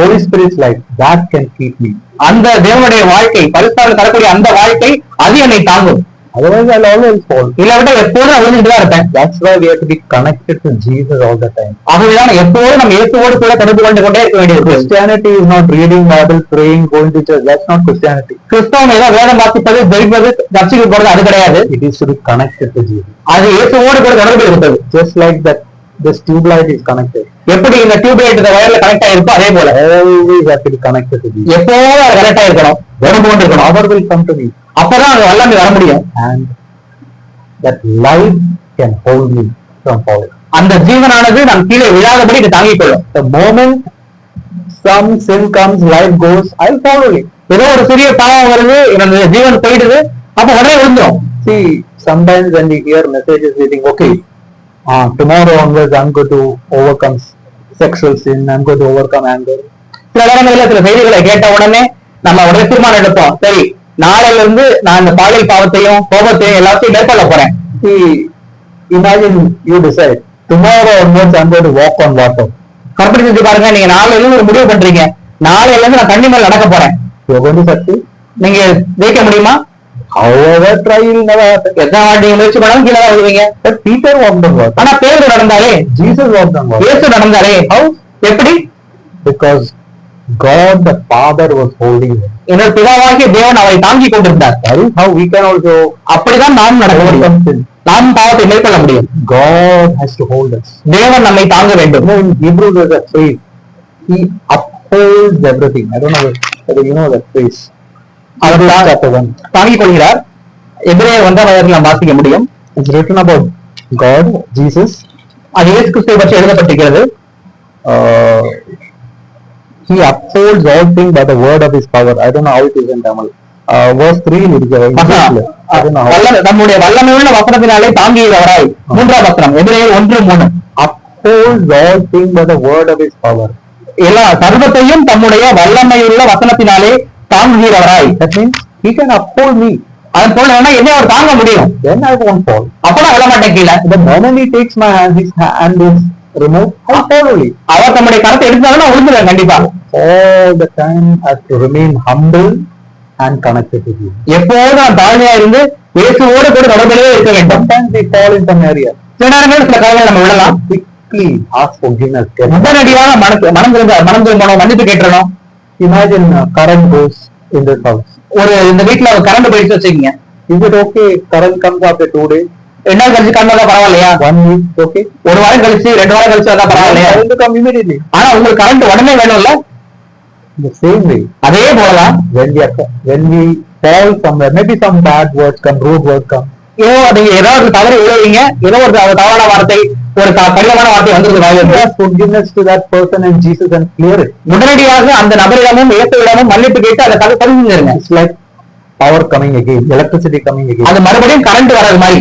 Holy Spirit's life, that can keep me. அந்த தேவனுடைய வாழ்க்கை பரிசுத்தாவின் தரக்கூடிய அந்த வாழ்க்கை அது என்னை தாங்கும். Otherwise, I'll always fall. இல்லாவிட்டா எப்போதும் விழுந்துட்டு தான் இருப்பேன். That's why we have to be connected to Jesus all the time. ஆகவேதான் எப்போதும் நம்ம இயேசுவோடு கூட தொடர்பு கொண்டே இருக்க வேண்டியது. Christianity is not reading Bible, praying, going to church. That's not Christianity. கிறிஸ்தவம் ஏதோ வேதம் வாசிப்பது, ஜெபிப்பது, சர்ச்சுக்கு போறது அது கிடையாது. It is to be connected to Jesus. அது இயேசுவோடு கூட தொடர்பு இருப்பது. Just like that, this tube light is connected. எப்படி இந்த டியூப் லைட் இந்த வயர்ல கனெக்ட் ஆயிருக்கோ அதே போல Always have to be connected to Jesus. எப்போதும் அது கனெக்ட் ஆயிருக்கணும், தொடர்பு கொண்டு இருக்கணும். Power will come to me, அப்பதான் அது எல்லாமே வர முடியும். and that life can hold me from falling. அந்த ஜீவனானது நாம் கீழே விழாதபடி இது தாங்கிக் கொள்ளும். The moment some sin comes, life goes, I'll follow it. ஏதோ ஒரு சிறிய பாவம் வருது, என்னோட ஜீவன் போயிடுது, அப்ப உடனே விழுந்துரும். See, sometimes when we hear messages, we think, okay, tomorrow onwards I'm going to overcome sexual sin, I'm going to overcome anger. சில நேரங்களில் சில செய்திகளை கேட்ட உடனே நம்ம உடனே தீர்மானம் எடுப்போம், சரி நாளையில இருந்து நான் இந்த பாலியல் பாவத்தையும் கோபத்தையும் எல்லாத்தையும் மேற்கொள்ள போறேன். See, imagine you decide, tomorrow onwards I'm going to walk on water. கற்பனை செஞ்சு பாருங்க, நீங்க நாளையில இருந்து ஒரு முடிவு பண்றீங்க, நாளையில இருந்து நான் தண்ணி மேல நடக்க போறேன். You're going to succeed? நீங்க ஜெயிக்க முடியுமா? However try, you'll never happen. எத்தனை வாட்டி நீங்க முயற்சி பண்ணாலும் கீழே தான் விழுவீங்க. But Peter walked on water. ஆனா பேரு நடந்தாரே, Jesus walked on water. இயேசு நடந்தாரே. How? எப்படி? Because God the Father was holding him. என்னோட பிதாவாகிய தேவன் அவரை தாங்கி கொண்டிருந்தார். That is how we can also அப்படிதான் நாம் நடக்க முடியும். overcome sin. நாம் பாவத்தை மேற்கொள்ள முடியும். God has to hold us. தேவன் நம்மை தாங்க வேண்டும். You know, in Hebrew there's a phrase, He upholds everything. I don't know whether you know that phrase. Our Chapter 1. தாங்கிக் கொள்கிறார். எபிரேயர் 1 நாம் வாசிக்க முடியும். It's written about God, Jesus. அது இயேசு கிறிஸ்துவை பற்றி எழுதப்பட்டிருக்கிறது. Uh, he upholds all things by the word of His power. I don't know how it is in Tamil. Verse 3 இருக்கு. I don't know how. நம்முடைய வல்லமையுள்ள வசனத்தினாலே தாங்குகிறவராய். 3ஆம் வசனம் எபிரேயர் 1:3. Upholds all things by the word of His power. எல்லா சர்வத்தையும் தம்முடைய வல்லமையுள்ள வசனத்தினாலே தாங்குகிறவராய். That means He can uphold me. அதன் போல என்ன அவர் தாங்க முடியும். Then I won't fall. அப்பதான் விழ மாட்டேன் கீழே. The moment He takes my hand, His hand is removed, I fall only. அவர் தம்முடைய கரத்தை எடுத்தாலும் நான் விழுந்துருவேன் கண்டிப்பா. All the time I have to remain humble and connected to Him. எப்போதும் நான் தாழ்மையா இருந்து இயேசுவோடு கூட தொடர்பிலே இருக்க வேண்டும். Sometimes we fall in some area. சில நேரங்களில் சில காரியங்களை நம்ம விழலாம். Quickly ask forgiveness. உடனடியாக மனம் திரும்பணும், மன்னிப்பு கேட்டுறணும். Imagine current goes in this house. ஒரு இந்த வீட்டுல கரண்ட் போயிடுச்சு வச்சுக்கீங்க. Is it okay? Current comes after 2 days. 2 நாள் கழிச்சு கரண்ட் வந்தா பரவாயில்லையா? 1 week, okay? ஒரு வாரம் கழிச்சு 2 வாரம் கழிச்சு வந்தா பரவாயில்லையா? Current will come immediately. ஆனா உங்களுக்கு கரண்ட் உடனே வேணும்ல. The same way, அதே போலதான் when we fall somewhere, maybe some bad words come, rude words come. நீங்க ஏதாவது தவறு விழுவீங்க, ஏதோ ஒரு தவறான வார்த்தை, ஒரு கடினமான வார்த்தை வந்துருக்கு. Ask forgiveness to that person and Jesus and clear it. உடனடியாக அந்த நபரிடமும் இயேசுவிடமும் மன்னிப்பு கேட்டு அதை பதிஞ்சிருங்க. It's like power coming again, electricity coming again. அது மறுபடியும் கரண்ட் வர்றது மாதிரி.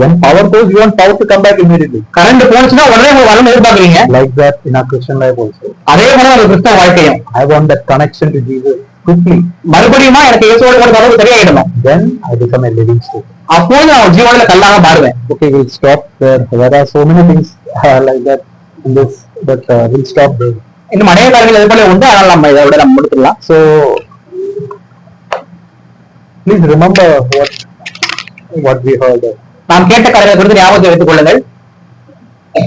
When power goes, you want power to come back immediately. Current போனுச்சுன்னா உடனே உங்களுக்கு வரணும் எதிர்பார்க்குறீங்க. Like that in our Christian life also. அதே போல ஒரு கிறிஸ்தவ வாழ்க்கையும். I want that connection to Jesus quickly. மறுபடியும் எனக்கு இயேசுவோடு கூட தொடர்பு சரியாயிடணும். Then I become a living stone. அப்போது நான் ஜீவனில் கல்லாக மாறுவேன். Okay, we'll stop there. There are so many things like that in this, but we'll stop there. இன்னும் அநேக காரியங்கள் இது போல உண்டு, அதனால நம்ம இதை விட நம்ம முடிச்சிடலாம். So please remember what we heard. நாம் கேட்ட காரியங்களை குறித்து ஞாபகத்தை வைத்துக் கொள்ளுங்கள்.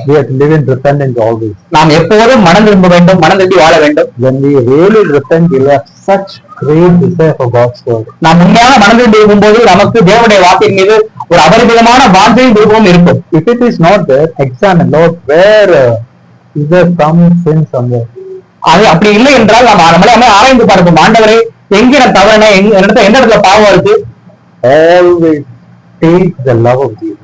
We have to live in repentance always. நாம் எப்போதும் மனம் திரும்ப வேண்டும், மனம் திரும்பி வாழ வேண்டும். When we really repent, we'll have such great desire for God's word. நாம் உண்மையான மனம் திரும்பி இருக்கும்போது நமக்கு தேவனுடைய வாக்கின் மீது ஒரு அபரிமிதமான வாஞ்சையும் விருப்பமும் இருக்கும். If it is not there, examine, Lord, where is there some sin somewhere? அது அப்படி இல்லை என்றால் நாம் நம்மளே ஆராய்ந்து பார்ப்போம். ஆண்டவரே, எங்க நான் தவறன, எந்த இடத்துல பாவம் இருக்கு. Always take the love of Jesus.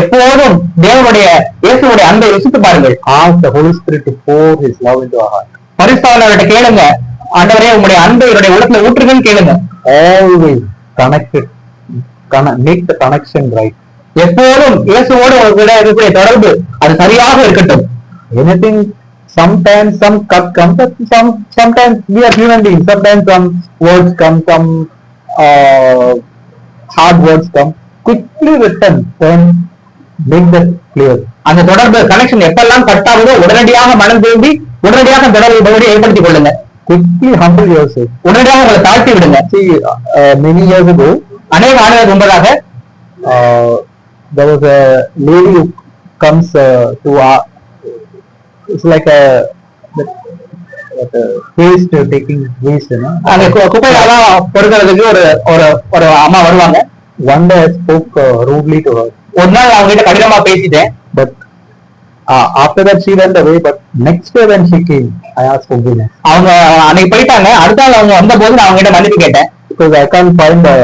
எப்போதும் தேவனுடைய இயேசுவுடைய அன்பை ருசித்து பாருங்கள். Ask the Holy Spirit to pour His love into our heart. பரிசுத்தவான்கிட்ட கேளுங்க, ஆண்டவரே உங்களுடைய அன்பை என்னுடைய உள்ளத்துல ஊற்றுங்கன்னு கேளுங்க. Always connected. Make the connection right. எப்போதும் இயேசுவோடு உங்களுடைய இருக்கக்கூடிய தொடர்பு அது சரியாக இருக்கட்டும். Anything, sometimes some cut comes, but sometimes we are human beings. Sometimes some words come, some hard words come. Quickly return and make that clear. அந்த தொடர்பு கனெக்ஷன் எப்பெல்லாம் கட் ஆகுதோ உடனடியாக மனம் திரும்பி உடனடியாக தொடர்பு ஏற்படுத்திக் கொள்ளுங்க. Quickly humble yourself. உடனடியாக உங்களை தாழ்த்தி விடுங்க. See, many years ago, அநேக ஆண்டுகளுக்கு முன்பதாக there was a lady who comes to it's like a waste taking waste, you know. அந்த குப்பையெல்லாம் பொறுக்கிறதுக்கு ஒரு ஒரு ஒரு அம்மா வருவாங்க. One day I spoke rudely to her. ஒரு நாள் அவங்க கிட்ட கடினமா பேசிட்டேன். But after that she went away. But next day when she came, I asked forgiveness. அவங்க அன்னைக்கு போயிட்டாங்க. அடுத்த நாள் அவங்க வந்த போது நான் அவங்க கிட்ட மன்னிப்பு கேட்டேன். Because I can't find her.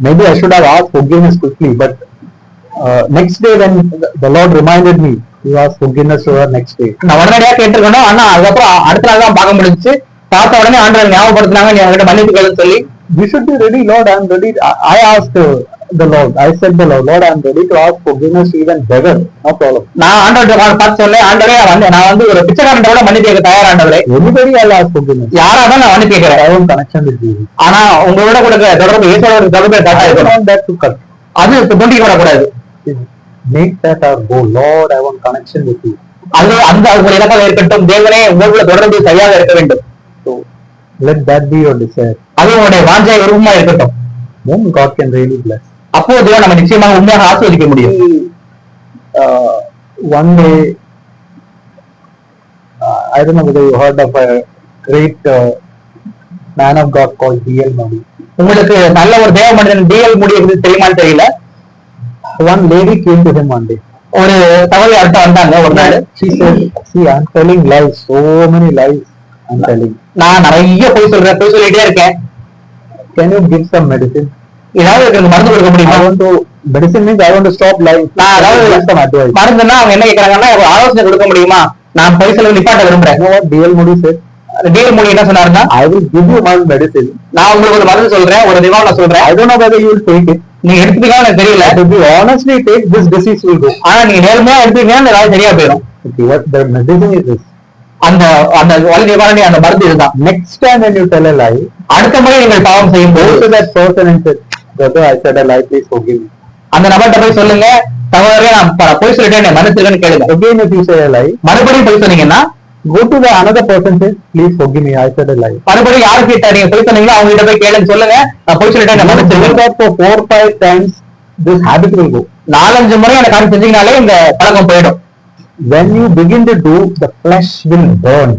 Maybe I should have asked forgiveness quickly. But next day when the Lord reminded me, you asked forgiveness to her next day. நான் உடனடியாக கேட்டிருக்கணும். ஆனா அதுக்கப்புறம் அடுத்த நாள் தான் பார்க்க முடிஞ்சுச்சு. பார்த்த உடனே ஆண்டவர் ஞாபகப்படுத்தினாங்க, நீ அவங்ககிட்ட மன்னிப்பு கேளுன்னு சொல்லி. We should be ready, Lord. I'm ready. I asked the Lord. I said the Lord, I'm ready to ask forgiveness even better. No problem. நான் ஆண்டவர்கிட்ட பார்த்து சொன்னேன், ஆண்டவரே நான் வந்து ஒரு பிச்சைக்காரன் கூட மன்னிப்பு கேட்க தயார் ஆண்டவரே. Anybody I'll ask forgiveness. யாரா தான் நான் மன்னிப்பு கேட்கிறேன். I want connection with you. ஆனா உங்களோட கூட தொடர்பு இயேசுவோட தொடர்பு கரெக்டா I இருக்கணும். want that to cut. அது துண்டிக்க கூடாது. Make that our goal. Lord, I want connection with you. அது அந்த ஒரு இலக்காக இருக்கட்டும். தேவனே உங்களோட தொடர்பு சரியாக இருக்க வேண்டும். So let that be your desire. அது உங்களுடைய வாஞ்சை விருப்பமா இருக்கட்டும். Then God can really bless. அப்போ தேவன் நம்ம நிச்சயமாக உண்மையாக ஆசீர்வதிக்க முடியும். One day, I don't know whether you heard of a great man of God called D.L. Moody. உங்களுக்கு நல்ல ஒரு தேவ மனிதன் D.L. Moody தெரியுமான்னு தெரியல. One lady came to him one day. ஒரு தவறு அடுத்த வந்தாங்க ஒரு நாள். She said, see, I'm telling lies, so many lies I'm telling. நான் நிறைய பொய் சொல்லிட்டே இருக்கேன். Can you give some medicine? ஏதாவது எனக்கு மருந்து கொடுக்க முடியுமா? I want to, medicine means I want to stop lying. நான் அதாவது some advice. மருந்துன்னா அவங்க என்ன கேட்கறாங்கன்னா ஒரு ஆலோசனை கொடுக்க முடியுமா? நான் பொய் சொல்ல நிப்பாட்ட விரும்புறேன். You know what D.L. Moody said? D.L. Moody என்ன சொன்னாருன்னா, I will give you one medicine. நான் உங்களுக்கு ஒரு மருந்து சொல்றேன், ஒரு நிவாரணம் சொல்றேன். I don't know whether you will take it. நீங்க எடுத்துக்கலாம் எனக்கு தெரியல. To be honestly take, this disease will go. ஆனா நீங்க நேர்மையா எடுத்துக்கீங்கன்னா ஏதாவது சரியா போயிடும். Okay, what the medicine is this? அந்த அந்த வலி நிவாரணி அந்த மருந்து இதுதான். Next time when you tell a lie, அடுத்த முறை நீங்கள் பாவம் செய்யும் go போது to that person and say, brother, I said a lie, please forgive me. அந்த நபர்கிட்ட போய் சொல்லுங்க, சகோதரரே நான் பொய் சொல்லிட்டேன், என்னை மன்னிச்சிருக்கேன்னு கேளுங்க. Again, if you say a lie, மறுபடியும் பொய் சொன்னீங்கன்னா go to the another person and say, please forgive me, I said a lie. மறுபடியும் யாருக்கிட்ட நீங்க பொய் சொன்னீங்களோ அவங்க கிட்ட போய் கேளுங்க, சொல்லுங்க நான் பொய் சொல்லிட்டேன், என்னை Do மன்னிச்சிருக்கேன். that for 4-5 times, this habit will go. 4-5 முறை அந்த காரியம் செஞ்சீங்கனாலே இந்த பழக்கம் போயிடும். When you begin to do, the flesh will burn.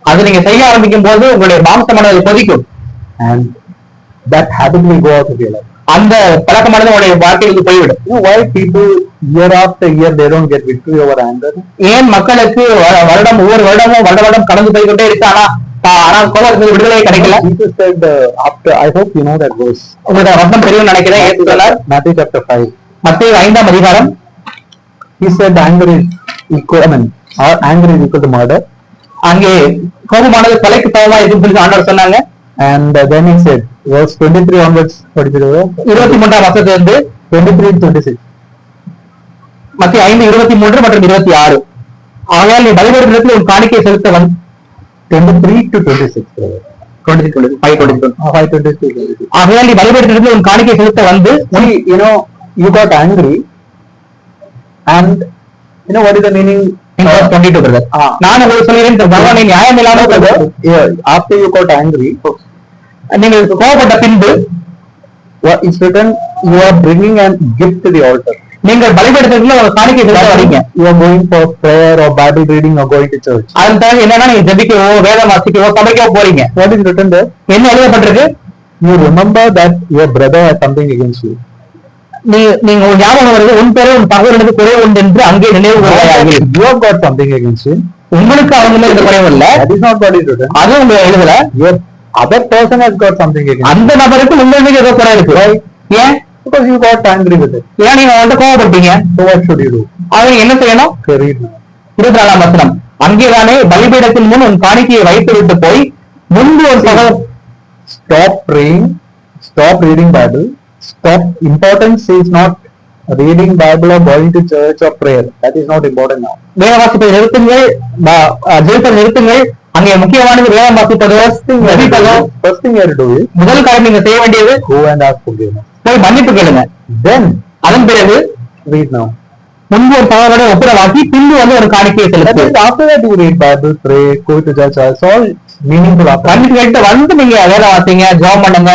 அது நீங்க செய்ய ஆரம்பிக்கும் போது உங்களுடைய மாம்சமானது கொதிக்கும். And that habit will go out of your life. அந்த பழக்கமானது உங்களுடைய வாழ்க்கையிலிருந்து போய்விடும். You know why people year after year they don't get victory over anger? ஏன் மக்களுக்கு வருடம் ஒவ்வொரு வருடம் கடந்து போய்கிட்டே இருக்கு, ஆனா கோபத்துக்கு விடுதலை கிடைக்கல? Jesus said after, I hope you know that verse. உங்களுக்கு வசனம் தெரியும் நினைக்கிறேன். இயேசு சொன்னார், Matthew chapter 5. மத்தேயு 5ஆம் அதிகாரம். He said anger is equal, I mean, our anger is equal to murder. அங்கே கோபமானது கொலைக்கு சமமா இருக்குன்னு சொல்லி ஆண்டவர் சொன்னாங்க. And then he said, verse 23 onwards, 23ஆம் வசனத்திலிருந்து 23-26. மத்தேயு 5:23 மற்றும் 26. ஆகையால் நீ பலிபீடத்தின் இடத்தில் உன் காணிக்கை செலுத்த 23 to 26. 5:22. ஆகையால் நீ பலிபீடத்தின் இடத்தில் உன் காணிக்கை செலுத்த வந்து, See, you know, you got angry, and you know what is the meaning? 22 brother. நான் உங்களுக்கு சொல்கிறேன், பகவானை நியாயம் இல்லாமல் brother, After you got angry, நீங்கள் கோபப்பட்ட பின்பு what is written, you are bringing a gift to the altar. நீங்கள் பலிபீடத்திற்கு ஒரு காணிக்கை செலுத்த வரீங்க. You are going for prayer or Bible reading or going to church. அதன் தவிர என்னன்னா நீங்க ஜெபிக்கவோ வேதம் வாசிக்கவோ சமைக்கவோ போறீங்க. What is written there? என்ன எழுதப்பட்டிருக்கு? You remember that your brother has something against you. நீங்க ஒரு ஞாபகம் வருது, உன் பேரு உன் பகைவனுக்கு குறை உண்டு என்று அங்கே நினைவு கூறுகிறார்கள். You have got something against him. உங்களுக்கு அவங்க இந்த குறைவு இல்ல, That is not what is written. அது உங்க எழுதல. Your other person has got something against அந்த நபருக்கு உங்களுக்கு ஏதோ குறை இருக்கு. ஏன்? because you got angry with it. ஏன் நீங்க அவன்கிட்ட கோவப்பட்டீங்க? So what should you do? அவங்க என்ன செய்யணும்? Okay, read now. 24ஆம் வசனம். அங்கேதானே பலிபீடத்தின் முன் உன் காணிக்கையை வைத்து விட்டு போய் முன்பு ஒரு சகோதரன் Stop praying, stop reading Bible. Stop. Importance is not reading Bible or going to church or prayer. That is not important now. வேத வாசிப்பதை நிறுத்துங்கள், ஜெபிப்பதை நிறுத்துங்கள். அங்கே முக்கியமானது வேதம் வாசிப்பதோ ஜெபிப்பதோ. First thing you have to do is முதல் காரியம் நீங்க செய்ய வேண்டியது go and ask forgiveness. போய் மன்னிப்பு கேளுங்க. Then அதன் பிறகு read now. முன்பு ஒரு சகோதரோட ஒப்புரவாக்கி பின்பு வந்து ஒரு காணிக்கையை That செலுத்து. is after that you read Bible, pray, go to church. It's all meaningful after. மன்னிப்பு கேட்டு வந்து நீங்க வேதம் வாசிங்க, ஜெபம் பண்ணுங்க,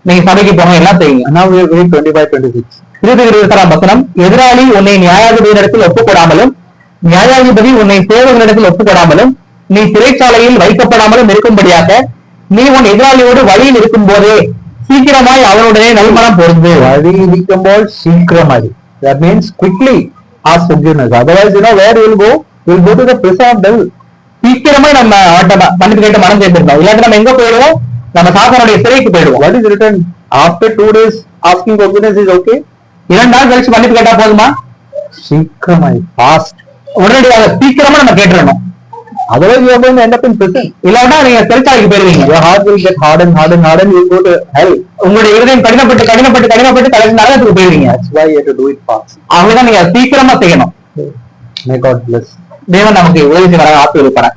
நீங்க சபைக்கு போங்க, எல்லாம் செய்யுங்க. And now we read 25-26. 26 வசனம். எதிராளி உன்னை நியாயாதிபதியிடத்தில் ஒப்புக்கொடாமலும் நியாயாதிபதி உன்னை சேவகனிடத்தில் ஒப்புக்கொடாமலும் நீ சிறைச்சாலையில் வைக்கப்படாமலும் இருக்கும்படியாக நீ உன் எதிராளியோடு வழியில் இருக்கும் போதே சீக்கிரமாய் அவனுடனே நல்மனம் பொருந்து. வழி இருக்கும்போது சீக்கிரமாய். That means quickly ask forgiveness. Otherwise, where you will go? You will go to the prison of devil. சீக்கிரமாய் நம்ம மன்னிப்பு கேட்டு மனம் சேர்த்திருந்தோம். இல்லாட்டி நம்ம எங்க போயிடுவோம்? நம்ம சாத்தானுடைய சிறைக்கு போயிடுவோம். What is written? After 2 days asking forgiveness is okay? 2 நாள் கழிச்சு மன்னிப்பு கேட்டா போதுமா? சீக்கிரமாய், fast. உடனடியாக சீக்கிரமா நம்ம கேட்டுறணும். Otherwise, you are going to end up in prison. இல்லாட்டா நீங்க சிறைச்சாலைக்கு போயிருவீங்க. Your heart will get hardened. You will go to hell. உங்களுடைய இருதயம் கடினப்பட்டு கடைசி நரகத்துக்கு போயிருவீங்க. That's why you have to do it fast. அவ்வளவுதான் நீங்க சீக்கிரமா செய்யணும். May God bless. தேவன் நமக்கு உதவி செய்வாராக ஆசீர்வதிப்பாராக.